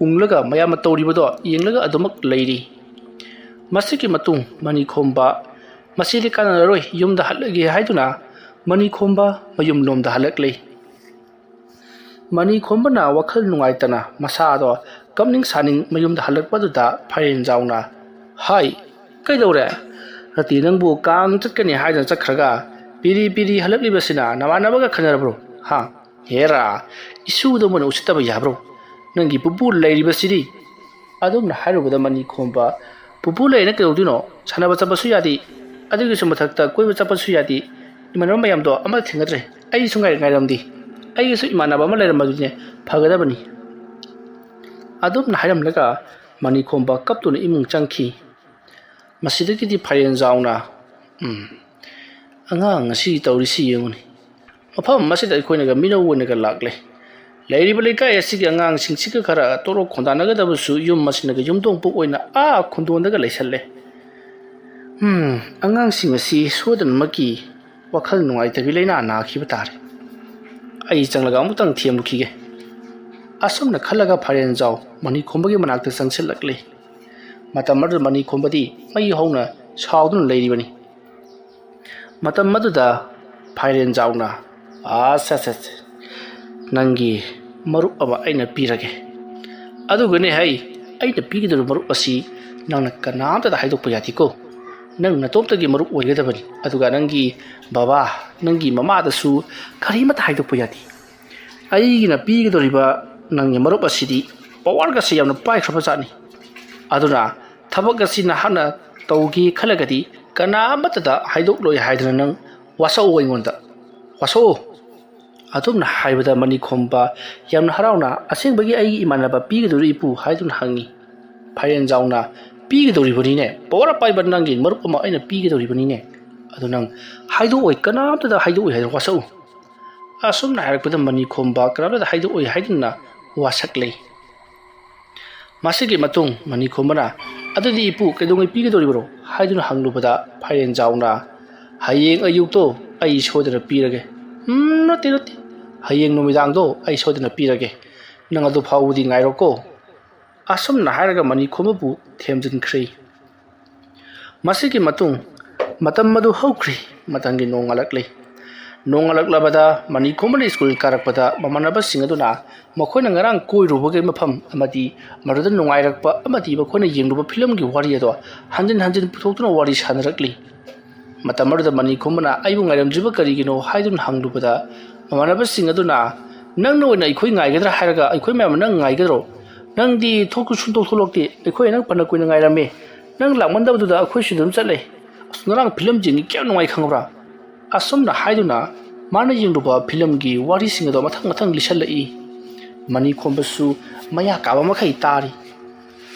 ꯎꯪꯂꯒ ꯃꯌꯥꯝꯅ ꯇꯧꯔꯤꯕꯗꯣ ꯌꯦꯡꯂꯒ ꯑꯗꯨꯃꯛ ꯂꯩꯔꯤ ꯃꯁꯤꯒꯤ ꯃꯇꯨꯡ ꯃꯅꯤ ꯈꯣꯝꯕ ꯃꯁꯤꯗꯤ ꯀꯥꯟꯅꯔꯔꯣꯏ ꯌꯨꯝꯗ ꯍꯜꯂꯒꯦ ꯍꯥꯏꯗꯨꯅ ꯃꯅꯤ ꯈꯣꯝꯕ ꯃꯌꯨꯝꯂꯣꯝꯗ ꯍꯜꯂꯛꯂꯤ ꯃꯅꯤ ꯈꯣꯝꯕꯅ ꯋꯥꯈꯜ ꯅꯨꯡꯉꯥꯏꯇꯅ ꯃꯁꯥꯗꯣ ꯀꯞꯅꯤꯡ ꯁꯥꯅꯤꯡ ꯃꯌꯨꯝꯗ ꯍꯜꯂꯛꯄꯗꯨꯗ ꯐꯥꯏꯔꯦꯟꯖꯥꯎꯅ ꯍꯥꯏ ꯀꯩꯗꯧꯔꯦ ꯔꯇꯤ ꯅꯪꯕꯨ ꯀꯥꯡ ꯆꯠꯀꯅꯤ ꯍꯥꯏꯗꯨꯅ ꯆꯠꯈ꯭ꯔꯒ ꯄꯤꯔꯤ ꯍꯜꯂꯛꯂꯤꯕꯁꯤꯅ ꯅꯃꯥꯟꯅꯕꯒ ꯈꯟꯅꯔꯕ꯭ꯔꯣ ꯍꯦꯔꯥ ꯏꯁꯨꯗꯧꯅ ꯎꯁꯤꯠꯇꯕ ꯌꯥꯕ꯭ꯔꯣ ꯅꯪꯒꯤ ꯄꯨꯄꯨ ꯂꯩꯔꯤꯕꯁꯤꯗꯤ ꯑꯗꯨꯝꯅ ꯍꯥꯏꯔꯨꯕꯗ ꯃꯅꯤ ꯈꯣꯝꯕ ꯄꯨꯄꯨ ꯂꯩꯔꯅ ꯀꯩꯗꯧꯗꯣꯏꯅꯣ ꯁꯥꯟꯅꯕ ꯆꯠꯄꯁꯨ ꯌꯥꯗꯦ ꯑꯗꯨꯒꯤꯁꯨ ꯃꯊꯛꯇ ꯀꯣꯏꯕ ꯆꯠꯄꯁꯨ ꯌꯥꯗꯦ ꯏꯃꯥꯟꯅꯕ ꯃꯌꯥꯝꯗꯣ ꯑꯃꯠꯇ ꯊꯦꯡꯅꯗ꯭ꯔꯦ ꯑꯩꯁꯨ ꯉꯥꯏꯔꯝꯗꯦ ꯑꯩꯒꯤꯁꯨ ꯏꯃꯥꯟꯅꯕ ꯑꯃ ꯂꯩꯔꯝꯕꯗꯨꯅꯦ ꯐꯒꯗꯕꯅꯤ ꯑꯗꯨꯝꯅ ꯍꯥꯏꯔꯝꯂꯒ ꯃꯅꯤꯈꯣꯝꯕ ꯀꯞꯇꯨꯅ ꯏꯃꯨꯡ ꯆꯪꯈꯤ ꯃꯁꯤꯗꯒꯤꯗꯤ ꯐꯥꯏꯔꯦꯟꯖꯥꯎꯅ ꯑꯉꯥꯡ ꯉꯁꯤ ꯇꯧꯔꯤꯁꯤ ꯌꯦꯡꯉꯨꯅꯤ ꯃꯐꯝ ꯑꯁꯤꯗ ꯑꯩꯈꯣꯏꯅꯒ ꯃꯤꯅꯧ ꯑꯣꯏꯅꯒ ꯂꯥꯛꯂꯦ ꯂꯩꯔꯤꯕ ꯂꯩꯀꯥꯏ ꯑꯁꯤꯒꯤ ꯑꯉꯥꯡꯁꯤꯡꯁꯤꯒ ꯈꯔ ꯇꯣꯔꯣꯛ ꯈꯣꯟꯗꯥꯅꯒꯗꯕꯁꯨ ꯌꯨꯝ ꯑꯁꯤꯅꯒ ꯌꯨꯝꯊꯣꯡꯄꯣꯛ ꯑꯣꯏꯅ ꯈꯨꯟꯗꯣꯟꯗꯒ ꯂꯩꯁꯜꯂꯦ ꯑꯉꯥꯡꯁꯤꯡ ꯑꯁꯤ ꯁꯣꯏꯗꯅꯃꯛꯀꯤ ꯋꯥꯈꯜ ꯅꯨꯡꯉꯥꯏꯇꯕꯤ ꯂꯩꯅꯥ ꯅꯥꯈꯤꯕ ꯇꯥꯔꯦ ꯑꯩ ꯆꯪꯂꯒ ꯑꯃꯨꯛꯇꯪ ꯊꯦꯝꯂꯨꯈꯤꯒꯦ ꯑꯁꯨꯝꯅ ꯈꯜꯂꯒ ꯐꯥꯏꯔꯦꯟꯖꯥꯎ ꯃꯅꯤꯈꯣꯝꯕꯒꯤ ꯃꯅꯥꯛꯇ ꯆꯪꯁꯤꯜꯂꯛꯂꯦ ꯃꯇꯝ ꯑꯗꯨꯗ ꯃꯅꯤꯈꯣꯝꯕꯗꯤ ꯃꯩ ꯍꯧꯅ ꯁꯥꯎꯗꯨꯅ ꯂꯩꯔꯤꯕꯅꯤ ꯃꯇꯝ ꯑꯗꯨꯗ ꯐꯥꯏꯔꯦꯟꯖꯥꯎꯅ ꯅꯪꯒꯤ ꯃꯔꯨꯞ ꯑꯃ ꯑꯩꯅ ꯄꯤꯔꯒꯦ ꯑꯗꯨꯒꯅꯦ ꯑꯩꯅ ꯄꯤꯒꯗꯕ ꯃꯔꯨꯞ ꯑꯁꯤ ꯅꯪꯅ ꯀꯅꯥꯝꯇꯗ ꯍꯥꯏꯗꯣꯛꯄ ꯌꯥꯗꯦꯀꯣ ꯅꯪ ꯅꯇꯣꯝꯇꯒꯤ ꯃꯔꯨꯞ ꯑꯣꯏꯒꯗꯕꯅꯤ ꯑꯗꯨꯒ ꯅꯪꯒꯤ ꯕꯕꯥ ꯅꯪꯒꯤ ꯃꯃꯥꯗꯁꯨ ꯀꯔꯤꯃꯠꯇ ꯍꯥꯏꯗꯣꯛꯄ ꯌꯥꯗꯦ ꯑꯩꯒꯤꯅ ꯄꯤꯒꯗꯧꯔꯤꯕ ꯅꯪꯒꯤ ꯃꯔꯨꯞ ꯑꯁꯤꯗꯤ ꯄꯋꯥꯔꯒꯁꯤ ꯌꯥꯝꯅ ꯄꯥꯏꯈ꯭ꯔꯕ ꯖꯥꯠꯅꯤ ꯑꯗꯨꯅ ꯊꯕꯛ ꯑꯁꯤ ꯅꯍꯥꯛꯅ ꯇꯧꯒꯦ ꯈꯜꯂꯒꯗꯤ ꯀꯅꯥꯃꯠꯇꯗ ꯍꯥꯏꯗꯣꯛꯂꯣꯏ ꯍꯥꯏꯗꯅ ꯅꯪ ꯋꯥꯁꯛꯎ ꯑꯩꯉꯣꯟꯗ ꯋꯥꯁꯛꯎ ꯑꯗꯨꯝꯅ ꯍꯥꯏꯕꯗ ꯃꯅꯤꯈꯣꯝꯕ ꯌꯥꯝꯅ ꯍꯔꯥꯎꯅ ꯑꯁꯦꯡꯕꯒꯤ ꯑꯩꯒꯤ ꯏꯃꯥꯟꯅꯕ ꯄꯤꯒꯗꯧꯔꯤ ꯏꯄꯨ ꯍꯥꯏꯗꯨꯅ ꯍꯪꯉꯤ ꯐꯥꯏꯔꯦꯟꯖꯥꯎꯅ ꯄꯤꯒꯗꯧꯔꯤꯕꯅꯤꯅꯦ ꯄꯋꯥꯔ ꯄꯥꯏꯕ ꯅꯪꯒꯤ ꯃꯔꯨꯞ ꯑꯃ ꯑꯩꯅ ꯄꯤꯒꯗꯧꯔꯤꯕꯅꯤꯅꯦ ꯑꯗꯨ ꯅꯪ ꯍꯥꯏꯗꯣꯛꯑꯣꯏ ꯀꯅꯥꯝꯇꯗ ꯍꯥꯏꯗꯣꯛꯑꯣꯏ ꯍꯥꯏꯗꯅ ꯋꯥꯁꯛꯎ ꯑꯁꯨꯝꯅ ꯍꯥꯏꯔꯛꯄꯗ ꯃꯅꯤꯈꯣꯝꯕ ꯀꯅꯥꯝꯇꯗ ꯍꯥꯏꯗꯣꯛꯑꯣꯏ ꯍꯥꯏꯗꯨꯅ ꯋꯥꯁꯛꯂꯦ ꯃꯁꯤꯒꯤ ꯃꯇꯨꯡ ꯃꯅꯤꯈꯣꯝꯕꯅ ꯑꯗꯨꯗꯤ ꯏꯄꯨ ꯀꯩꯗꯧꯉꯩ ꯄꯤꯒꯗꯧꯔꯤꯕꯅꯣ ꯍꯥꯏꯗꯨꯅ ꯍꯪꯂꯨꯕꯗ ꯐꯥꯏꯔꯦꯟꯖꯥꯎꯅ ꯍꯌꯦꯡ ꯑꯌꯨꯛꯇꯣ ꯑꯩ ꯁꯣꯏꯗꯅ ꯄꯤꯔꯒꯦ ꯅꯠꯇꯦ ꯍꯌꯦꯡ ꯅꯨꯃꯤꯗꯥꯡꯗꯣ ꯑꯩ ꯁꯣꯏꯗꯅ ꯄꯤꯔꯒꯦ ꯅꯪ ꯑꯗꯨ ꯐꯥꯎꯕꯗꯤ ꯉꯥꯏꯔꯣꯀꯣ ꯑꯁꯨꯝꯅ ꯍꯥꯏꯔꯒ ꯃꯅꯤꯈꯣꯝꯕꯕꯨ ꯊꯦꯝꯖꯤꯟꯈ꯭ꯔꯦ ꯃꯁꯤꯒꯤ ꯃꯇꯨꯡ ꯃꯇꯝ ꯑꯗꯨ ꯍꯧꯈ꯭ꯔꯤ ꯃꯇꯝꯒꯤ ꯅꯣꯡꯉꯥꯜꯂꯛꯂꯕꯗ ꯃꯅꯤꯈꯣꯝꯕꯅ ꯁ꯭ꯀꯨꯜ ꯀꯥꯔꯛꯄꯗ ꯃꯃꯥꯟꯅꯕꯁꯤꯡ ꯑꯗꯨꯅ ꯃꯈꯣꯏꯅ ꯉꯔꯥꯡ ꯀꯣꯏꯔꯨꯕꯒꯤ ꯃꯐꯝ ꯑꯃꯗꯤ ꯃꯗꯨꯗ ꯅꯨꯡꯉꯥꯏꯔꯛꯄ ꯑꯃꯗꯤ ꯃꯈꯣꯏꯅ ꯌꯦꯡꯂꯨꯕ ꯐꯤꯂꯝꯒꯤ ꯋꯥꯔꯤ ꯑꯗꯣ ꯍꯟꯖꯤꯟ ꯄꯨꯊꯣꯛꯇꯨꯅ ꯋꯥꯔꯤ ꯁꯥꯅꯔꯛꯂꯤ ꯃꯇꯝ ꯑꯗꯨꯗ ꯃꯅꯤꯈꯣꯝꯕꯅ ꯑꯩꯕꯨ ꯉꯥꯏꯔꯝꯗ꯭ꯔꯤꯕ ꯀꯔꯤꯒꯤꯅೋ ꯍꯥꯏꯗꯨꯅ ꯍꯪꯂꯨꯕꯗ ꯃꯃꯥꯟꯅꯕꯁꯤꯡ ꯑꯗꯨꯅ ꯅꯪꯅ ꯑꯣꯏꯅ ꯑꯩꯈꯣꯏ ꯉꯥꯏꯒꯗ꯭ꯔꯥ ꯍꯥꯏꯔꯒ ꯑꯩꯈꯣꯏ ꯃꯌꯥꯝ ꯅꯪ ꯉꯥꯏꯒꯗ꯭ꯔꯣ ꯅꯪꯗꯤ ꯁꯨꯡꯊꯣꯛ ꯊꯣꯛꯂꯛꯇꯦ ꯑꯩꯈꯣꯏ ꯅꯪ ꯐꯅ ꯀꯨꯏꯅ ꯉꯥꯏꯔꯝꯃꯦ ꯅꯪ ꯂꯥꯛꯃꯟꯗꯕꯗꯨꯗ ꯑꯩꯈꯣꯏꯁꯨ ꯑꯗꯨꯝ ꯆꯠꯂꯦ ꯉꯔꯥꯡ ꯐꯤꯂꯝ ꯌꯦꯡꯉꯤ ꯀꯌꯥꯝ ꯅꯨꯡꯉꯥꯏ ꯈꯪꯕ꯭ꯔꯥ ꯑꯁꯨꯝꯅ ꯍꯥꯏꯗꯨꯅ ꯃꯥꯅ ꯌꯦꯡꯂꯨꯕ ꯐꯤꯂꯝꯒꯤ ꯋꯥꯔꯤꯁꯤꯡ ꯑꯗꯣ ꯃꯊꯪ ꯂꯤꯁꯜꯂꯛꯏ ꯃꯅꯤꯈꯣꯝꯕꯁꯨ ꯃꯌꯥ ꯀꯥꯕ ꯃꯈꯩ ꯇꯥꯔꯤ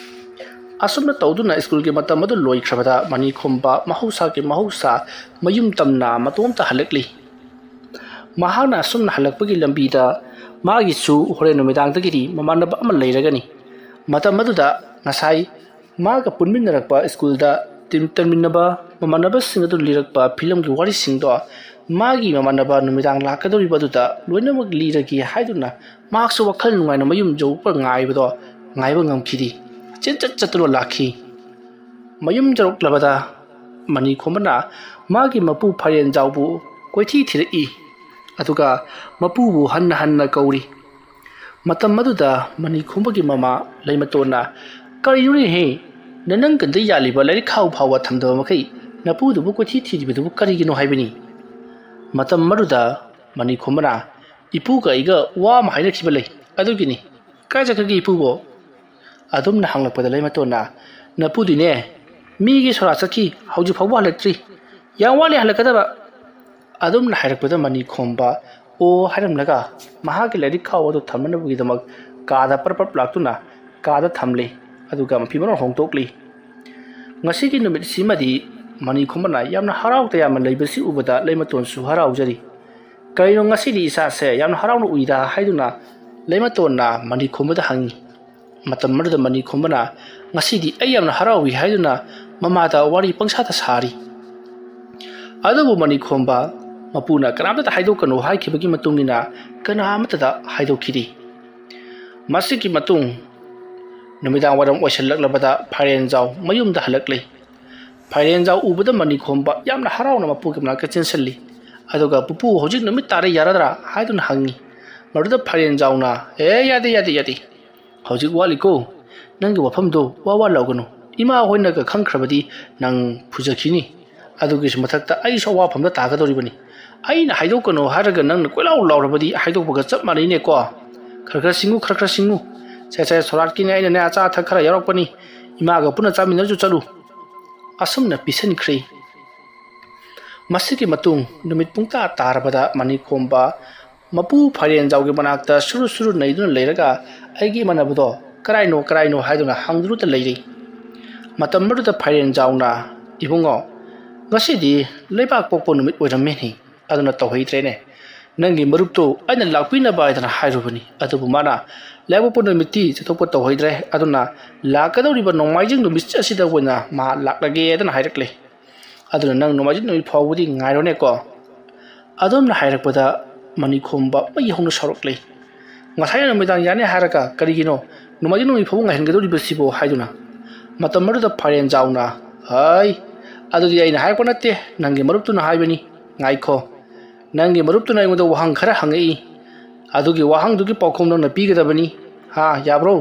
ꯑꯁꯨꯝꯅ ꯇꯧꯗꯨꯅ ꯁ꯭ꯀꯨꯜꯒꯤ ꯃꯇꯝ ꯑꯗꯨ ꯂꯣꯏꯈ꯭ꯔꯕꯗ ꯃꯅꯤꯈꯣꯝꯕ ꯃꯍꯧꯁꯥ ꯃꯌꯨꯝ ꯇꯝꯅ ꯃꯇꯣꯝꯇ ꯍꯜꯂꯛꯂꯤ ꯃꯍꯥꯛꯅ ꯑꯁꯨꯝꯅ ꯍꯜꯂꯛꯄꯒꯤ ꯂꯝꯕꯤꯗ ꯃꯥꯒꯤꯁꯨ ꯍꯣꯔꯦꯟ ꯅꯨꯃꯤꯗꯥꯡꯗꯒꯤꯗꯤ ꯃꯃꯥꯟꯅꯕ ꯑꯃ ꯂꯩꯔꯒꯅꯤ ꯃꯇꯝ ꯑꯗꯨꯗ ꯉꯁꯥꯏ ꯃꯥꯒ ꯄꯨꯟꯃꯤꯟꯅꯔꯛꯄ ꯁ꯭ꯀꯨꯜꯗ ꯇꯝꯃꯤꯟꯅꯕ ꯃꯃꯥꯟꯅꯕꯁꯤꯡ ꯑꯗꯨ ꯂꯤꯔꯛꯄ ꯐꯤꯂꯝꯒꯤ ꯋꯥꯔꯤꯁꯤꯡꯗꯣ ꯃꯥꯒꯤ ꯃꯃꯥꯟꯅꯕ ꯅꯨꯃꯤꯗꯥꯡ ꯂꯥꯛꯀꯗꯧꯔꯤꯕ ꯑꯗꯨꯗ ꯂꯣꯏꯅꯃꯛ ꯂꯤꯔꯒꯦ ꯍꯥꯏꯗꯨꯅ ꯃꯍꯥꯛꯁꯨ ꯋꯥꯈꯜ ꯅꯨꯡꯉꯥꯏꯅ ꯃꯌꯨꯝ ꯌꯧꯔꯛꯄ ꯉꯥꯏꯕ ꯉꯝꯈꯤꯗꯦ ꯆꯠꯇꯨꯅ ꯂꯥꯛꯈꯤ ꯃꯌꯨꯝ ꯌꯧꯔꯛꯂꯕꯗ ꯃꯅꯤꯈꯣꯝꯕꯅ ꯃꯥꯒꯤ ꯃꯄꯨ ꯐꯥꯏꯔꯦꯟꯖꯥꯎꯕꯨ ꯀꯣꯏꯊꯤ ꯊꯤꯔꯛꯏ ꯑꯗꯨꯒ ꯃꯄꯨꯕꯨ ꯍꯟꯅ ꯀꯧꯔꯤ ꯃꯇꯝ ꯑꯗꯨꯗ ꯃꯅꯤꯈꯣꯝꯕꯒꯤ ꯃꯃꯥ ꯂꯩꯃꯇꯣꯟꯅ ꯀꯔꯤꯅꯣꯅꯦꯍꯦ ꯅꯪꯒꯟꯗ ꯌꯥꯜꯂꯤꯕ ꯂꯥꯏꯔꯤꯛ ꯈꯥꯎ ꯐꯥꯎꯕ ꯊꯝꯗꯕ ꯃꯈꯩ ꯅꯄꯨꯗꯨꯕꯨ ꯀꯣꯏꯊꯤ ꯊꯤꯔꯤꯕꯗꯨꯕꯨ ꯀꯔꯤꯒꯤꯅꯣ ꯍꯥꯏꯕꯅꯤ ꯃꯇꯝ ꯑꯗꯨꯗ ꯃꯅꯤꯈꯣꯝꯕꯅ ꯏꯄꯨꯒ ꯑꯩꯒ ꯋꯥ ꯑꯃ ꯍꯥꯏꯅꯈꯤꯕ ꯂꯩ ꯑꯗꯨꯒꯤꯅꯤ ꯀꯥꯏ ꯆꯠꯈ꯭ꯔꯒꯦ ꯏꯄꯨꯕꯣ ꯑꯗꯨꯝꯅ ꯍꯪꯂꯛꯄꯗ ꯂꯩꯃꯇꯣꯟꯅ ꯅꯄꯨꯗꯤꯅꯦ ꯃꯤꯒꯤ ꯁꯣꯔꯥ ꯆꯠꯈꯤ ꯍꯧꯖꯤꯛ ꯐꯥꯎꯕ ꯍꯜꯂꯛꯇ꯭ꯔꯤ ꯌꯥꯝ ꯋꯥꯠꯂꯤ ꯍꯜꯂꯛꯀꯗꯕ ꯑꯗꯨꯝꯅ ꯍꯥꯏꯔꯛꯄꯗ ꯃꯅꯤꯈꯣꯝꯕ ꯍꯥꯏꯔꯝꯂꯒ ꯃꯍꯥꯛꯀꯤ ꯂꯥꯏꯔꯤꯛ ꯈꯥꯎ ꯑꯗꯨ ꯊꯝꯅꯕꯒꯤꯗꯃꯛ ꯀꯥꯗ ꯄꯔꯞ ꯂꯥꯛꯇꯨꯅ ꯀꯥꯗ ꯊꯝꯂꯤ ꯑꯗꯨꯒ ꯃꯐꯤ ꯃꯔꯣꯟ ꯍꯣꯡꯗꯣꯛꯂꯤ ꯉꯁꯤꯒꯤ ꯅꯨꯃꯤꯠꯁꯤꯃꯗꯤ ꯃꯅꯤꯈꯣꯝꯕꯅ ꯌꯥꯝꯅ ꯍꯔꯥꯎ ꯇꯌꯥꯝꯅ ꯂꯩꯕꯁꯤ ꯎꯕꯗ ꯂꯩꯃꯇꯣꯟꯁꯨ ꯍꯔꯥꯎꯖꯔꯤ ꯀꯔꯤꯅꯣ ꯉꯁꯤꯗꯤ ꯏꯁꯥꯁꯦ ꯌꯥꯝꯅ ꯍꯔꯥꯎꯅ ꯎꯏꯗ ꯍꯥꯏꯗꯨꯅ ꯂꯩꯃꯇꯣꯟꯅ ꯃꯅꯤꯈꯣꯝꯕꯗ ꯍꯪꯉꯤ ꯃꯇꯝ ꯑꯗꯨꯗ ꯃꯅꯤꯈꯣꯝꯕꯅ ꯉꯁꯤꯗꯤ ꯑꯩ ꯌꯥꯝꯅ ꯍꯔꯥꯎꯏ ꯍꯥꯏꯗꯨꯅ ꯃꯃꯥꯗ ꯋꯥꯔꯤ ꯄꯪꯁꯥꯗ ꯁꯥꯔꯤ ꯑꯗꯨꯕꯨ ꯃꯅꯤꯈꯣꯝꯕ ꯃꯄꯨꯅ ꯀꯅꯥꯝꯇꯗ ꯍꯥꯏꯗꯣꯛꯀꯅꯨ ꯍꯥꯏꯈꯤꯕꯒꯤ ꯃꯇꯨꯡꯏꯟꯅ ꯀꯅꯥꯃꯠꯇꯗ ꯍꯥꯏꯗꯣꯛꯈꯤꯗꯦ ꯃꯁꯤꯒꯤ ꯃꯇꯨꯡ ꯅꯨꯃꯤꯗꯥꯡ ꯋꯥꯏꯔꯝ ꯑꯣꯏꯁꯜꯂꯛꯂꯕꯗ ꯐꯥꯏꯔꯦꯟꯖꯥꯎ ꯃꯌꯨꯝꯗ ꯍꯜꯂꯛꯂꯤ ꯐꯥꯏꯔꯦꯟꯖꯥꯎ ꯎꯕꯗ ꯃꯅꯤꯈꯣꯝꯕ ꯌꯥꯝꯅ ꯍꯔꯥꯎꯅ ꯃꯄꯨꯒꯤ ꯃꯅꯥꯛꯇ ꯆꯦꯟꯁꯤꯜꯂꯤ ꯑꯗꯨꯒ ꯄꯨꯄꯨ ꯍꯧꯖꯤꯛ ꯅꯨꯃꯤꯠ ꯇꯥꯔꯦ ꯌꯥꯔꯗ꯭ꯔꯥ ꯍꯥꯏꯗꯨꯅ ꯍꯪꯉꯤ ꯃꯗꯨꯗ ꯐꯥꯏꯔꯦꯟꯖꯥꯎꯅ ꯌꯥꯗꯦ ꯍꯧꯖꯤꯛ ꯋꯥꯠꯂꯤꯀꯣ ꯅꯪꯒꯤ ꯋꯥꯐꯝꯗꯣ ꯋꯥ ꯂꯥꯎꯒꯅꯨ ꯏꯃꯥ ꯍꯣꯏꯅꯒ ꯈꯪꯈ꯭ꯔꯕꯗꯤ ꯅꯪ ꯐꯨꯖꯈꯤꯅꯤ ꯑꯗꯨꯒꯤꯁꯨ ꯃꯊꯛꯇ ꯑꯩꯁꯨ ꯑꯋꯥꯐꯝꯗ ꯇꯥꯒꯗꯧꯔꯤꯕꯅꯤ ꯑꯩꯅ ꯍꯥꯏꯗꯣꯛꯀꯅꯨ ꯍꯥꯏꯔꯒ ꯅꯪꯅ ꯀꯣꯏꯂꯥꯎ ꯂꯥꯎꯔꯕꯗꯤ ꯍꯥꯏꯗꯣꯛꯄꯒ ꯆꯞ ꯃꯥꯟꯅꯩꯅꯦꯀꯣ ꯈꯔ ꯁꯤꯡꯉꯨ ꯁꯦ ꯁꯣꯔꯥꯠꯀꯤꯅꯦ ꯑꯩꯅꯅꯦ ꯑꯆꯥ ꯑꯊꯛ ꯈꯔ ꯌꯥꯎꯔꯛꯄꯅꯤ ꯏꯃꯥꯒ ꯄꯨꯟꯅ ꯆꯥꯃꯤꯟꯅꯔꯁꯨ ꯆꯠꯂꯨ ꯑꯁꯨꯝꯅ ꯄꯤꯁꯟꯈ꯭ꯔꯦ ꯃꯁꯤꯒꯤ ꯃꯇꯨꯡ ꯅꯨꯃꯤꯠ ꯄꯨꯡꯇꯥ ꯇꯥꯔꯕꯗ ꯃꯅꯤꯈꯣꯝꯕ ꯃꯄꯨ ꯐꯥꯏꯔꯦꯟꯖꯥꯎꯒꯤ ꯃꯅꯥꯛꯇ ꯁꯨꯔꯨ ꯁꯨꯔꯨ ꯅꯩꯗꯨꯅ ꯂꯩꯔꯒ ꯑꯩꯒꯤ ꯏꯃꯥꯟꯅꯕꯗꯣ ꯀꯔꯥꯏꯅꯣ ꯍꯥꯏꯗꯨꯅ ꯍꯪꯗꯨꯅꯇ ꯂꯩꯔꯤ ꯃꯇꯝ ꯑꯗꯨꯗ ꯐꯥꯏꯔꯦꯟꯖꯥꯎꯅ ꯏꯕꯨꯡꯉꯣ ꯉꯁꯤꯗꯤ ꯂꯩꯕꯥꯛ ꯄꯣꯛꯄ ꯅꯨꯃꯤꯠ ꯑꯣꯏꯔꯝꯃꯦꯅꯤ ꯑꯗꯨꯅ ꯇꯧꯍꯩꯇ꯭ꯔꯦꯅꯦ ꯅꯪꯒꯤ ꯃꯔꯨꯞꯇꯣ ꯑꯩꯅ ꯂꯥꯛꯄꯤꯅꯕ ꯍꯥꯏꯗꯅ ꯍꯥꯏꯔꯨꯕꯅꯤ ꯑꯗꯨꯕꯨ ꯃꯥꯅ ꯂꯩꯕꯥꯛ ꯄꯣꯛꯄ ꯅꯨꯃꯤꯠꯇꯤ ꯆꯠꯊꯣꯛꯄ ꯇꯧꯍꯩꯗ꯭ꯔꯦ ꯑꯗꯨꯅ ꯂꯥꯛꯀꯗꯧꯔꯤꯕ ꯅꯣꯡꯃꯥꯏꯖꯤꯡ ꯅꯨꯃꯤꯠ ꯑꯁꯤꯗ ꯑꯣꯏꯅ ꯃꯥ ꯂꯥꯛꯂꯒꯦ ꯍꯥꯏꯗꯅ ꯍꯥꯏꯔꯛꯂꯦ ꯑꯗꯨꯅ ꯅꯪ ꯅꯣꯡꯃꯥꯏꯖꯤꯡ ꯅꯨꯃꯤꯠ ꯐꯥꯎꯕꯗꯤ ꯉꯥꯏꯔꯣꯅꯦꯀꯣ ꯑꯗꯣꯝꯅ ꯍꯥꯏꯔꯛꯄꯗ ꯃꯅꯤꯈꯣꯝꯕ ꯃꯩ ꯍꯧꯅ ꯁꯥꯎꯔꯛꯂꯦ ꯉꯁꯥꯏ ꯅꯨꯃꯤꯗꯥꯡ ꯌꯥꯅꯤ ꯍꯥꯏꯔꯒ ꯀꯔꯤꯒꯤꯅꯣ ꯅꯣꯡꯃꯥꯏꯖꯤꯡ ꯅꯨꯃꯤꯠ ꯐꯥꯎꯕ ꯉꯥꯏꯍꯟꯒꯗꯧꯔꯤꯕꯁꯤꯕꯨ ꯍꯥꯏꯗꯨꯅ ꯃꯇꯝ ꯑꯗꯨꯗ ꯐꯥꯏꯔꯦꯟꯖꯥꯎꯅ ꯍꯩ ꯑꯗꯨꯗꯤ ꯑꯩꯅ ꯍꯥꯏꯔꯛꯄ ꯅꯠꯇꯦ ꯅꯪꯒꯤ ꯃꯔꯨꯞꯇꯨꯅ ꯍꯥꯏꯕꯅꯤ ꯉꯥꯏꯈꯣ ꯅꯪꯒꯤ ꯃꯔꯨꯞꯇꯨꯅ ꯑꯩꯉꯣꯟꯗ ꯋꯥꯍꯪ ꯈꯔ ꯍꯪꯉꯛꯏ ꯑꯗꯨꯒꯤ ꯋꯥꯍꯪꯗꯨꯒꯤ ꯄꯥꯎꯈꯨꯝ ꯅꯪꯅ ꯄꯤꯒꯗꯕꯅꯤ ꯌꯥꯕ꯭ꯔꯣ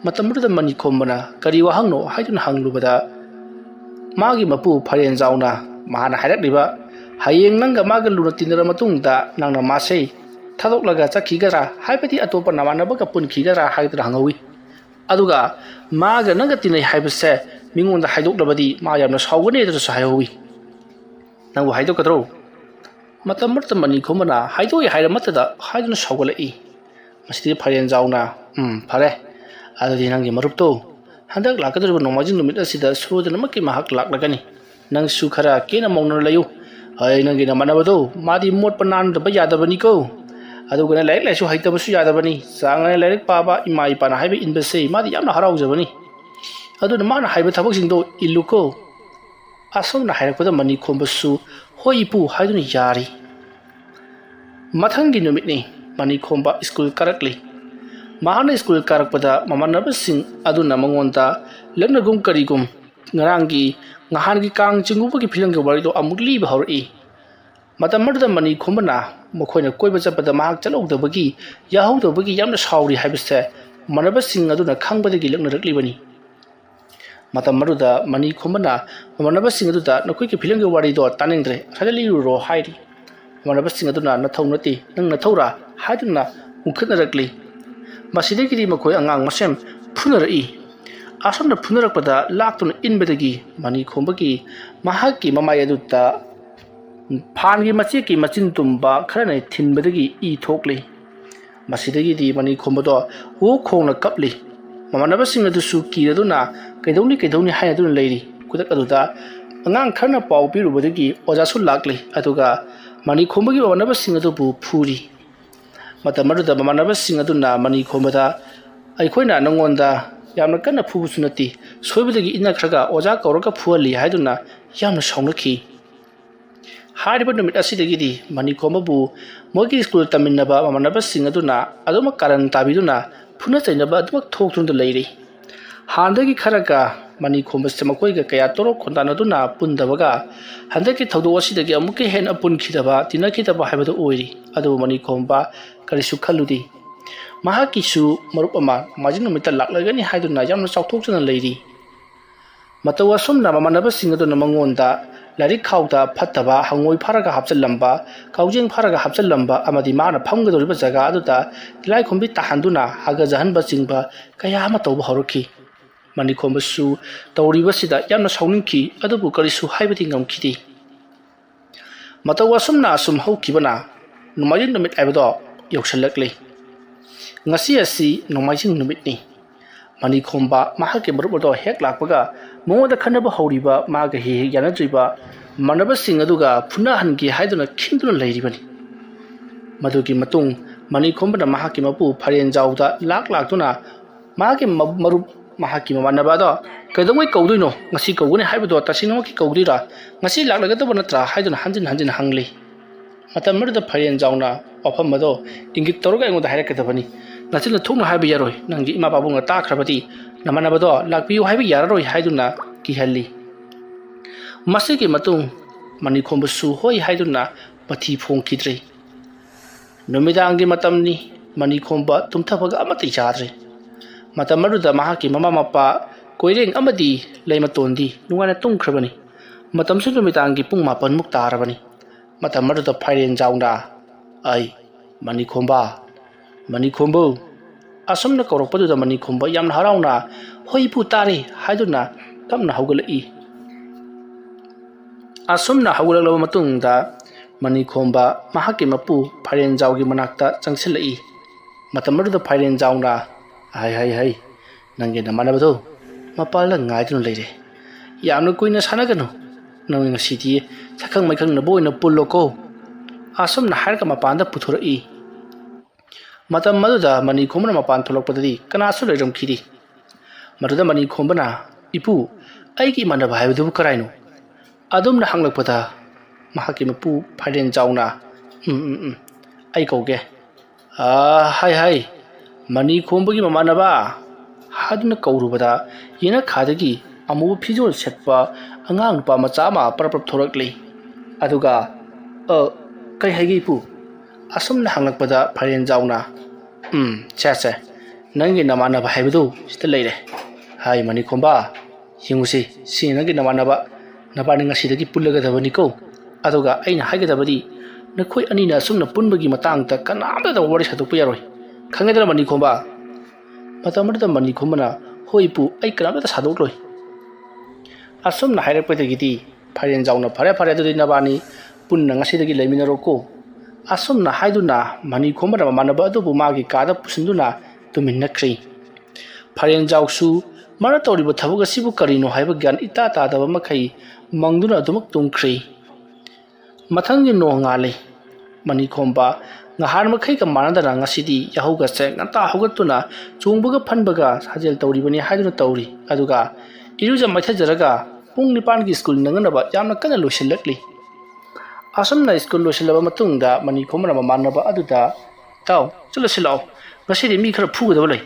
ꯃꯇꯝ ꯑꯗꯨꯗ ꯃꯅꯤꯈꯣꯝꯕꯅ ꯀꯔꯤ ꯋꯥꯍꯪꯅꯣ ꯍꯥꯏꯗꯨꯅ ꯍꯪꯂꯨꯕꯗ ꯃꯥꯒꯤ ꯃꯄꯨ ꯐꯥꯏꯔꯦꯟꯖꯥꯎꯅ ꯃꯥꯅ ꯍꯥꯏꯔꯛꯂꯤꯕ ꯍꯌꯦꯡ ꯅꯪꯒ ꯃꯥꯒ ꯂꯨꯅ ꯇꯤꯟꯅꯔꯕ ꯃꯇꯨꯡꯗ ꯅꯪꯅ ꯃꯥꯁꯦ ꯊꯥꯗꯣꯛꯂꯒ ꯆꯠꯈꯤꯒꯗ꯭ꯔꯥ ꯍꯥꯏꯕꯗꯤ ꯑꯇꯣꯞꯄ ꯅꯃꯥꯟꯅꯕꯒ ꯄꯨꯟꯈꯤꯒꯗ꯭ꯔꯥ ꯍꯥꯏꯗꯨꯅ ꯍꯪꯍꯧꯏ ꯑꯗꯨꯒ ꯃꯥꯒ ꯅꯪꯒ ꯇꯤꯟꯅꯩ ꯍꯥꯏꯕꯁꯦ ꯃꯤꯉꯣꯟꯗ ꯍꯥꯏꯗꯣꯛꯂꯕꯗꯤ ꯃꯥ ꯌꯥꯝꯅ ꯁꯥꯎꯒꯅꯤ ꯑꯗꯨꯁꯨ ꯍꯥꯏꯍꯧꯏ ꯅꯪꯕꯨ ꯍꯥꯏꯗꯣꯛꯀꯗ꯭ꯔꯣ ꯃꯇꯝ ꯑꯃꯗ ꯃꯅꯤꯈꯣꯝꯕꯅ ꯍꯥꯏꯗꯣꯛꯏ ꯍꯥꯏꯔꯃꯇꯗ ꯍꯥꯏꯗꯨꯅ ꯁꯥꯎꯒꯠꯂꯛꯏ ꯃꯁꯤꯗꯤ ꯐꯥꯏꯔꯦꯟꯖꯥꯎꯅ ꯐꯔꯦ ꯑꯗꯨꯗꯤ ꯅꯪꯒꯤ ꯃꯔꯨꯞꯇꯣ ꯍꯟꯗꯛ ꯂꯥꯛꯀꯗꯧꯔꯤꯕ ꯅꯣꯡꯃꯥꯏꯖꯤꯡ ꯅꯨꯃꯤꯠ ꯑꯁꯤꯗ ꯁꯣꯏꯗꯅꯃꯛꯀꯤ ꯃꯍꯥꯛ ꯂꯥꯛꯂꯒꯅꯤ ꯅꯪꯁꯨ ꯈꯔ ꯀꯦꯅ ꯃꯧꯅꯅ ꯂꯩꯌꯨ ꯍꯣꯏ ꯅꯪꯒꯤ ꯅꯃꯥꯟꯅꯕꯗꯣ ꯃꯥꯗꯤ ꯃꯣꯠꯄ ꯅꯥꯟꯗꯕ ꯌꯥꯗꯕꯅꯤꯀꯣ ꯑꯗꯨꯒ ꯂꯥꯏꯔꯤꯛ ꯂꯥꯏꯁꯨ ꯍꯩꯇꯕꯁꯨ ꯌꯥꯗꯕꯅꯤ ꯆꯥꯡ ꯅꯥꯏꯅ ꯂꯥꯏꯔꯤꯛ ꯄꯥꯕ ꯏꯃꯥ ꯏꯄꯥꯅ ꯍꯥꯏꯕ ꯏꯟꯕꯁꯦ ꯃꯥꯗꯤ ꯌꯥꯝꯅ ꯍꯔꯥꯎꯖꯕꯅꯤ ꯑꯗꯨꯅ ꯃꯥꯅ ꯍꯥꯏꯕ ꯊꯕꯛꯁꯤꯡꯗꯣ ꯏꯜꯂꯨꯀꯣ ꯑꯁꯣꯝꯅ ꯍꯥꯏꯔꯛꯄꯗ ꯃꯅꯤꯈꯣꯝꯕꯁꯨ ꯍꯣꯏ ꯏꯄꯨ ꯍꯥꯏꯗꯨꯅ ꯌꯥꯔꯤ ꯃꯊꯪꯒꯤ ꯅꯨꯃꯤꯠꯅꯤ ꯃꯅꯤꯈꯣꯝꯕ ꯁ꯭ꯀꯨꯜ ꯀꯥꯔꯛꯂꯤ ꯃꯍꯥꯛꯅ ꯁ꯭ꯀꯨꯜ ꯀꯥꯔꯛꯄꯗ ꯃꯃꯥꯟꯅꯕꯁꯤꯡ ꯑꯗꯨꯅ ꯃꯉꯣꯟꯗ ꯂꯛꯅꯒꯨꯝ ꯀꯔꯤꯒꯨꯝ ꯅꯍꯥꯟꯒꯤ ꯀꯥꯡ ꯆꯤꯡꯒꯨꯝꯕꯒꯤ ꯐꯤꯂꯝꯒꯤ ꯋꯥꯔꯤꯗꯣ ꯑꯃꯨꯛ ꯂꯤꯕ ꯍꯧꯔꯛꯏ ꯃꯇꯝ ꯑꯗꯨꯗ ꯃꯅꯤꯈꯣꯝꯕꯅ ꯃꯈꯣꯏꯅ ꯀꯣꯏꯕ ꯆꯠꯄꯗ ꯃꯍꯥꯛ ꯆꯠꯍꯧꯗꯕꯒꯤ ꯌꯥꯍꯧꯗꯕꯒꯤ ꯌꯥꯝꯅ ꯁꯥꯎꯔꯤ ꯍꯥꯏꯕꯁꯦ ꯃꯃꯥꯟꯅꯕꯁꯤꯡ ꯑꯗꯨꯅ ꯈꯪꯕꯗꯒꯤ ꯂꯛꯅꯔꯛꯂꯤꯕꯅꯤ ꯃꯇꯝ ꯑꯗꯨꯗ ꯃꯅꯤꯈꯣꯝꯕꯅ ꯃꯃꯥꯟꯅꯕꯁꯤꯡ ꯑꯗꯨꯗ ꯅꯈꯣꯏꯒꯤ ꯐꯤꯂꯝꯒꯤ ꯋꯥꯔꯤꯗꯣ ꯇꯥꯅꯤꯡꯗ꯭ꯔꯦ ꯑꯁꯥꯏꯗ ꯂꯤꯔꯨꯔꯣ ꯍꯥꯏꯔꯤ ꯃꯃꯥꯟꯅꯕꯁꯤꯡ ꯑꯗꯨꯅ ꯅꯊꯧ ꯅꯠꯇꯦ ꯅꯪ ꯅꯊꯧꯔꯥ ꯍꯥꯏꯗꯨꯅ ꯎꯪꯈꯠꯅꯔꯛꯂꯤ ꯃꯁꯤꯗꯒꯤꯗꯤ ꯃꯈꯣꯏ ꯑꯉꯥꯡ ꯃꯁꯦꯟ ꯐꯨꯅꯔꯛꯏ ꯑꯁꯣꯝꯅ ꯐꯨꯅꯔꯛꯄꯗ ꯂꯥꯛꯇꯨꯅ ꯏꯟꯕꯗꯒꯤ ꯃꯅꯤꯈꯣꯝꯕꯒꯤ ꯃꯍꯥꯛꯀꯤ ꯃꯃꯥꯏ ꯑꯗꯨꯗ ꯐꯥꯟꯒꯤ ꯃꯆꯦꯛꯀꯤ ꯃꯆꯤꯟ ꯇꯨꯝꯕ ꯈꯔꯅ ꯊꯤꯟꯕꯗꯒꯤ ꯏ ꯊꯣꯛꯂꯤ ꯃꯁꯤꯗꯒꯤꯗꯤ ꯃꯅꯤꯈꯣꯝꯕꯗꯣ ꯋꯣꯛ ꯈꯣꯡꯅ ꯀꯞꯂꯤ ꯃꯃꯥꯟꯅꯕꯁꯤꯡ ꯑꯗꯨꯁꯨ ꯀꯤꯔꯗꯨꯅ ꯀꯩꯗꯧꯅꯤ ꯍꯥꯏꯅꯗꯨꯅ ꯂꯩꯔꯤ ꯈꯨꯗꯛ ꯑꯗꯨꯗ ꯑꯉꯥꯡ ꯈꯔꯅ ꯄꯥꯎ ꯄꯤꯔꯨꯕꯗꯒꯤ ꯑꯣꯖꯥꯁꯨ ꯂꯥꯛꯂꯤ ꯑꯗꯨꯒ ꯃꯅꯤꯈꯣꯝꯕꯒꯤ ꯃꯃꯥꯟꯅꯕꯁꯤꯡ ꯑꯗꯨꯕు ꯐꯨꯔꯤ ꯃꯇꯝ ꯑꯗꯨꯗ ꯃꯃꯥꯟꯅꯕꯁꯤꯡ ꯑꯗꯨꯅ ꯃꯅꯤꯈꯣꯝꯕꯗ ꯑꯩꯈꯣꯏꯅ ꯅꯉꯣꯟꯗ ꯌꯥꯝꯅ ꯀꯟꯅ ꯐꯨꯕꯁꯨ ꯅꯠꯇꯦ ꯁꯣꯏꯕꯗꯒꯤ ꯏꯟꯅꯈ꯭ꯔꯒ ꯑꯣꯖꯥ ꯀꯧꯔꯒ ꯐꯨꯍꯜꯂꯤ ꯍꯥꯏꯗꯨꯅ ꯌꯥꯝꯅ ꯁꯥꯎꯅꯈꯤ ꯍꯥꯏꯔꯤꯕ ꯅꯨꯃꯤꯠ ꯑꯁꯤꯗꯒꯤꯗꯤ ꯃꯅꯤꯈꯣꯝꯕꯕꯨ ꯃꯣꯏꯒꯤ ꯁ꯭ꯀꯨꯜ ꯇꯝꯃꯤꯟꯅꯕ ꯃꯃꯥꯟꯅꯕꯁꯤꯡ ꯑꯗꯨꯅ ꯑꯗꯨꯃꯛ ꯀꯥꯔꯟ ꯇꯥꯕꯤꯗꯨꯅ ꯐꯨꯅ ꯆꯩꯅꯕ ꯑꯗꯨꯃꯛ ꯊꯣꯛꯇꯨꯅ ꯂꯩꯔꯤ ꯍꯥꯟꯅꯗꯒꯤ ꯈꯔꯒ ꯃꯅꯤꯈꯣꯝꯕꯁꯦ ꯃꯈꯣꯏꯒ ꯀꯌꯥ ꯇꯣꯔꯣꯛ ꯈꯣꯟꯗꯥꯅꯗꯨꯅ ꯄꯨꯟꯗꯕꯒ ꯍꯟꯗꯛꯀꯤ ꯊꯧꯗꯣꯛ ꯑꯁꯤꯗꯒꯤ ꯑꯃꯨꯛꯀ ꯍꯦꯟꯅ ꯄꯨꯟꯈꯤꯗꯕ ꯇꯤꯟꯅꯈꯤꯗꯕ ꯍꯥꯏꯕꯗꯨ ꯑꯣꯏꯔꯤ ꯑꯗꯨꯕꯨ ꯃꯅꯤꯈꯣꯝꯕ ꯀꯔꯤꯁꯨ ꯈꯜꯂꯨꯗꯦ ꯃꯍꯥꯛꯀꯤꯁꯨ ꯃꯔꯨꯞ ꯑꯃ ꯅꯣꯡꯃꯥꯏꯖꯤꯡ ꯅꯨꯃꯤꯠꯇ ꯂꯥꯛꯂꯒꯅꯤ ꯍꯥꯏꯗꯨꯅ ꯌꯥꯝꯅ ꯆꯥꯎꯊꯣꯛꯆꯅ ꯂꯩꯔꯤ ꯃꯇꯧ ꯑꯁꯨꯝꯅ ꯃꯃꯥꯟꯅꯕꯁꯤꯡ ꯑꯗꯨꯅ ꯃꯉꯣꯟꯗ ꯂꯥꯏꯔꯤꯛ ꯈꯥꯎꯗ ꯐꯠꯇꯕ ꯍꯪꯉꯣꯏ ꯐꯥꯔꯒ ꯍꯥꯞꯆꯤꯜꯂꯝꯕ ꯀꯥꯎꯖꯦꯡ ꯐꯥꯔꯒ ꯍꯥꯞꯆꯤꯜꯂꯝꯕ ꯑꯃꯗꯤ ꯃꯥꯅ ꯐꯝꯒꯗꯧꯔꯤꯕ ꯖꯒꯥ ꯑꯗꯨꯗ ꯇꯤꯂꯥꯏꯈꯣꯝꯕꯤ ꯇꯥꯍꯟꯗꯨꯅ ꯍꯥꯒꯖꯍꯟꯕ ꯆꯤꯡꯕ ꯀꯌꯥ ꯑꯃ ꯇꯧꯕ ꯍꯧꯔꯛꯈꯤ ꯃꯅꯤꯈꯣꯝꯕꯁꯨ ꯇꯧꯔꯤꯕꯁꯤꯗ ꯌꯥꯝꯅ ꯁꯥꯎꯅꯤꯡꯈꯤ ꯑꯗꯨꯕꯨ ꯀꯔꯤꯁꯨ ꯍꯥꯏꯕꯗꯤ ꯉꯝꯈꯤꯗꯦ ꯃꯇꯧ ꯑꯁꯨꯝꯅ ꯑꯁꯨꯝ ꯍꯧꯈꯤꯕꯅ ꯅꯣꯡꯃꯥꯏꯖꯤꯡ ꯅꯨꯃꯤꯠ ꯍꯥꯏꯕꯗꯣ ꯌꯧꯁꯤꯜꯂꯛꯂꯤ ꯉꯁꯤ ꯑꯁꯤ ꯅꯣꯡꯃꯥꯏꯖꯤꯡ ꯅꯨꯃꯤꯠꯅꯤ ꯃꯅꯤꯈꯣꯝꯕ ꯃꯍꯥꯛꯀꯤ ꯃꯔꯨꯞ ꯑꯗꯣ ꯍꯦꯛ ꯂꯥꯛꯄꯒ ꯃꯉꯣꯟꯗ ꯈꯟꯅꯕ ꯍꯧꯔꯤꯕ ꯃꯥꯒ ꯍꯦꯛ ꯌꯥꯅꯗ꯭ꯔꯤꯕ ꯃꯃꯥꯟꯅꯕꯁꯤꯡ ꯑꯗꯨꯒ ꯐꯨꯅꯍꯟꯒꯦ ꯍꯥꯏꯗꯨꯅ ꯈꯤꯡꯗꯨꯅ ꯂꯩꯔꯤꯕꯅꯤ ꯃꯗꯨꯒꯤ ꯃꯇꯨꯡ ꯃꯅꯤꯈꯣꯝꯕꯅ ꯃꯍꯥꯛꯀꯤ ꯃꯄꯨ ꯐꯥꯏꯔꯦꯟꯖꯥꯎꯗ ꯂꯥꯛꯇꯨꯅ ꯃꯍꯥꯛꯀꯤ ꯃꯔꯨꯞ ꯃꯍꯥꯛꯀꯤ ꯃꯃꯥꯟꯅꯕ ꯑꯗꯣ ꯀꯩꯗꯧꯉꯩ ꯀꯧꯗꯣꯏꯅꯣ ꯉꯁꯤ ꯀꯧꯒꯅꯤ ꯍꯥꯏꯕꯗꯣ ꯇꯁꯦꯡꯅꯃꯛꯀꯤ ꯀꯧꯗꯣꯏꯔꯥ ꯉꯁꯤ ꯂꯥꯛꯂꯒꯗꯕ ꯅꯠꯇ꯭ꯔꯥ ꯍꯥꯏꯗꯨꯅ ꯍꯟꯖꯤꯟ ꯍꯪꯂꯤ ꯃꯇꯝ ꯑꯗꯨꯗ ꯐꯥꯏꯔꯦꯟꯖꯥꯎꯅ ꯋꯥꯐꯝ ꯑꯗꯣ ꯏꯪꯒꯤꯠ ꯇꯧꯔꯒ ꯑꯩꯉꯣꯟꯗ ꯍꯥꯏꯔꯛꯀꯗꯕꯅꯤ ꯅꯆꯤꯟꯅ ꯊꯣꯛꯅ ꯍꯥꯏꯕ ꯌꯥꯔꯣꯏ ꯅꯪꯒꯤ ꯏꯃꯥ ꯄꯥꯕꯨꯡꯅ ꯇꯥꯈ꯭ꯔꯕꯗꯤ ꯅꯃꯥꯟꯅꯕꯗꯣ ꯂꯥꯛꯄꯤꯌꯨ ꯍꯥꯏꯕ ꯌꯥꯔꯔꯣꯏ ꯍꯥꯏꯗꯨꯅ ꯀꯤꯍꯜꯂꯤ ꯃꯁꯤꯒꯤ ꯃꯇꯨꯡ ꯃꯅꯤꯈꯣꯝꯕꯁꯨ ꯍꯣꯏ ꯍꯥꯏꯗꯨꯅ ꯃꯊꯤ ꯐꯣꯡꯈꯤꯗ꯭ꯔꯦ ꯅꯨꯃꯤꯗꯥꯡꯒꯤ ꯃꯇꯝꯅꯤ ꯃꯅꯤꯈꯣꯝꯕ ꯇꯨꯝꯊꯕꯒ ꯑꯃꯠꯇ ꯌꯥꯗ꯭ꯔꯦ ꯃꯇꯝ ꯑꯗꯨꯗ ꯃꯍꯥꯛꯀꯤ ꯃꯃꯥ ꯃꯄꯥ ꯀꯣꯏꯔꯦꯡ ꯑꯃꯗꯤ ꯂꯩꯃꯇꯣꯟꯗꯤ ꯅꯨꯡꯉꯥꯏꯅ ꯇꯨꯝꯈ꯭ꯔꯕꯅꯤ ꯃꯇꯝꯁꯨ ꯅꯨꯃꯤꯗꯥꯡꯒꯤ ꯄꯨꯡ 9ꯃꯨꯛ ꯇꯥꯔꯕꯅꯤ ꯃꯇꯝ ꯑꯗꯨꯗ ꯐꯥꯏꯔꯦꯟꯖꯥꯎꯅ ꯑꯩ ꯃꯅꯤꯈꯣꯝꯕ ꯑꯁꯨꯝꯅ ꯀꯧꯔꯛꯄꯗꯨꯗ ꯃꯅꯤꯈꯣꯝꯕ ꯌꯥꯝꯅ ꯍꯔꯥꯎꯅ ꯍꯣꯏ ꯏꯄꯨ ꯇꯥꯔꯦ ꯍꯥꯏꯗꯨꯅ ꯇꯞꯅ ꯍꯧꯒꯠꯂꯛꯏ asumna hawulalaba matungda manikhomba mahaki mapu Phairenzaugi manakta changsilai matamadu Phairenzauna hai nange namanabado mapala ngaidun leire yamna kuina sanaganu nang ngasidi sakhang maikhang na boina pulloko asumna harka mapanda puthurai matam maduda manikhomna mapan tholokpadadi kanasu leiram khiri maduda manikhomna ipu aigi manaba haibadu karaino adumna hanglakpada mahaki mapu Phairenzauna ai kauge hai manikhombogi mamanaba haduna kaurubada yena khadagi amu phijol setpa angang nupa macha ma parprap thorakli aduga kai haigi pu asumna hanglakpada Phairenzauna cha nangi namanaba haibadu sita leire hai manikhomba hingusi si nangi namanaba nabani ngasidagi pullagadabani ko aduga aina haigadabadi nakhoi anina asumna punbagi matangta kanamda da wari satukpa yaroi khangedra manikhomba matamada manikhomna hoipu ai kanamda sadokloi asumna hairakpadagidi Phairenzauna phare adudi nabani punna ngasidagi leiminaroko asumna haiduna manikhomna mamanaba adubu magi kada pusinduna tuminnakri Phairenzausu mana tawriba thabuga sibu karino haiba gyan ita tadaba makhai mangduna adumak tungkri mathangi no ngale manikhomba ngahar makhai ka manadara ngasidi yahuga se ngata hugatuna chungbuga phanbaga sajel tawribani haiduna tawri aduga iruja maithajaraga pung nipan gi school nanganaba yamna kana losilakli asumna school losilaba matungda manikhomna mamanaba aduda taw chalo silao ngasidi mi khara phugadaba lai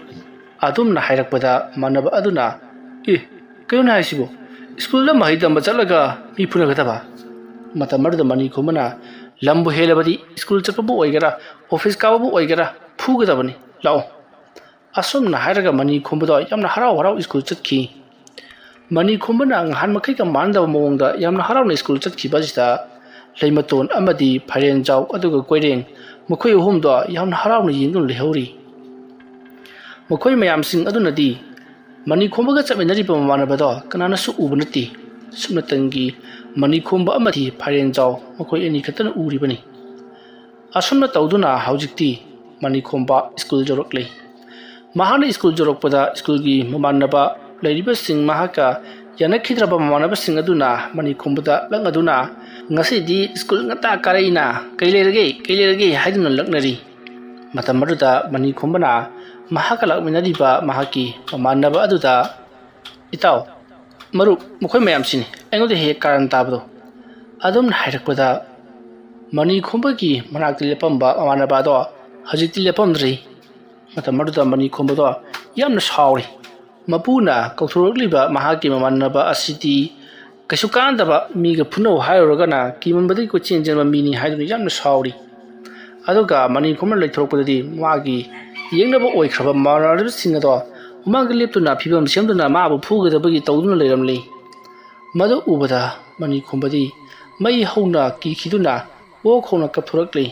adumna hairakpada manaba aduna kayona haisibo school da mahidamba chalaga mi phunagadaba matamada manikhomna lambu helabadi school chapbu oigara office kabu oigara phugadabani lao asumna hairaga manikhombodo yamna harau school chakhi manikhomna ngahan makhai ka mandaba mawongda yamna harauna school chakhi bajita leimaton amadi Phairenzau aduga koireng makhoi humdo yamna harauna yingdun lehori makhoi mayamsing adunadi manikhombaga chaminariba mamanabado kanana su ubanati sumnatangi manikhomba amadi Phairenzau makhoi ani khatana uribani asumna tawduna haujikti manikhomba school jorokle mahana school jorokpada school gi mamanaba leiriba sing mahaka yanakhidraba mamanaba sing aduna manikhomba langaduna ngasidi school ngata karaina kailerage haiduna laknari matamaruda manikhomna mahaka lakminariba mahaki mamanaba aduda itaw maru makhoi mayamsini engode he karan tabdo adum hairakpada manikhomba manakti lepamba mamanaba do hajikti lepamdri matamaruda manikhomba do yamna sauri mapuna kauthorokliba mahaki mamanaba asiti kasukandaba miga phuno hairogana kimambadi ko chenjenba mini haiduni yamna sauri aduga manikhomna leithorokpadadi magi yengnaba oikraba mararib singado umanga leptuna phibam semduna mabu phugadabagi tawduna leiramli madu ubada manikhomdi mai hauna kikhiduna o khona kapthorakli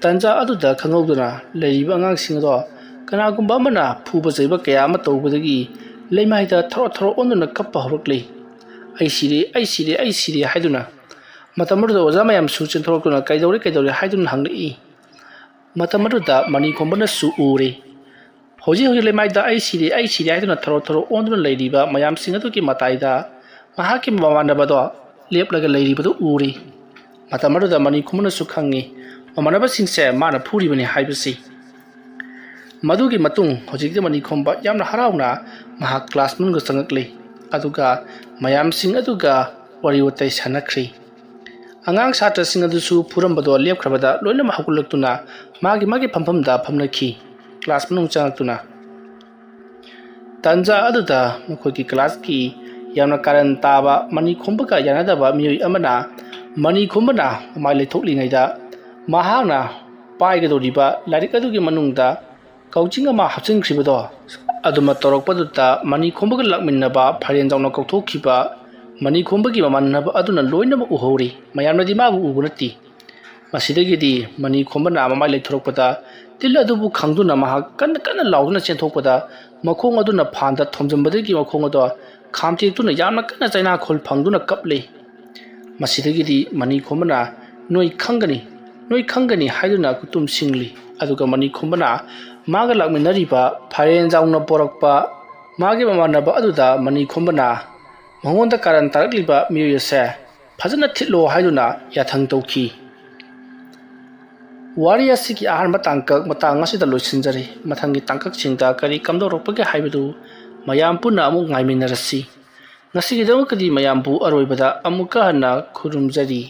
tanja aduda khangawduna leiriba angang singado kanagumba mana phuba jaiba kaya ama tawbadagi leimaida thoro onduna kappa horakli ai sire haiduna matamurdo ojamayam su chenthorokuna kaidori haiduna hangli matamaruda manikhomna su ure hoji lemaida ai sire haiduna thoro onduna leiriba mayam singatuki mataida mahaki mamanabado leplaga leiribado uri matamaruda manikhomna su khangi mamanaba singse mana phuribani haibasi madugi matung hojikde manikhomba yamna harauna maha class munga sangakli aduga mayam sing aduga wariwatai sanakri angang satra sing adusu phurambado lepkhrabada loina mahakulaktuna magi phamphamda phamnakhi class munung changaktuna tanja aduda mukhoki class ki yamna karan taba manikhomba ka yanadaba miyoi amana manikhomna mai lethoklingaida mahana paigadoriba larik adugi manungda kauching ama hapchingkhribodo aduma torokpaduta manikhomba lakminnaba Phairenzauna kauthokhiba manikhomba gi mamannaba aduna loinaba uhori mayamnadi mabu ubunati masidagidi manikhomna mamai lethorokpada til adubu khangduna maha kan lauduna chenthokpada makhong aduna phanda thomjambadagi makhong ado khamti tuna yamna kana chaina khol phangduna kaple ꯃꯁꯤꯗꯒꯤꯗꯤ ꯃꯅꯤ ꯈꯣꯝꯕꯅ ꯅꯣꯏ ꯈꯪꯒꯅꯤ ꯍꯥꯏꯗꯨꯅ ꯈꯨꯇꯨꯝ ꯁꯤꯡꯂꯤ ꯑꯗꯨꯒ money ꯈꯣꯝꯕꯅ ꯃꯥꯒ ꯂꯥꯛꯃꯤꯟꯅꯔꯤꯕ ꯐꯥꯏꯔꯦꯟꯖꯥꯎꯅ ꯄꯣꯔꯛꯄ ꯃꯥꯒꯤ ꯃꯃꯥꯟꯅꯕ ꯑꯗꯨꯗ ꯃꯅꯤ ꯈꯣꯝꯕꯅ ꯃꯉꯣꯟꯗ ꯀꯥꯔꯟ ꯇꯥꯔꯛꯂꯤꯕ ꯃꯤꯑꯣꯏ ꯑꯁꯦ ꯐꯖꯅ ꯊꯤꯠꯂꯣ ꯍꯥꯏꯗꯨꯅ ꯌꯥꯊꯪ ꯇꯧꯈꯤ꯫ ꯋꯥꯔꯤ ꯑꯁꯤꯒꯤ ꯑꯍꯥꯟꯕ ꯇꯥꯡꯀꯛ ꯃꯇꯥꯡ ꯑꯁꯤꯗ ꯂꯣꯏꯁꯤꯟꯖꯔꯤ꯫ ꯃꯊꯪꯒꯤ ꯇꯥꯡꯀꯛꯁꯤꯡꯗ ꯀꯔꯤ ꯀꯝꯗꯧꯔꯛꯄꯒꯦ ꯍꯥꯏꯕꯗꯨ ꯃꯌꯥꯝ ꯄꯨꯟꯅ ꯑꯃꯨꯛ ꯉꯥꯏꯃꯤꯟꯅꯔꯁꯤ꯫ ꯉꯁꯤꯒꯤꯗꯃꯛꯇꯗꯤ ꯃꯌꯥꯝꯕꯨ ꯑꯔꯣꯏꯕꯗ ꯑꯃꯨꯛꯀ ꯍꯟꯅ ꯈꯨꯔꯨꯝꯖꯔꯤ꯫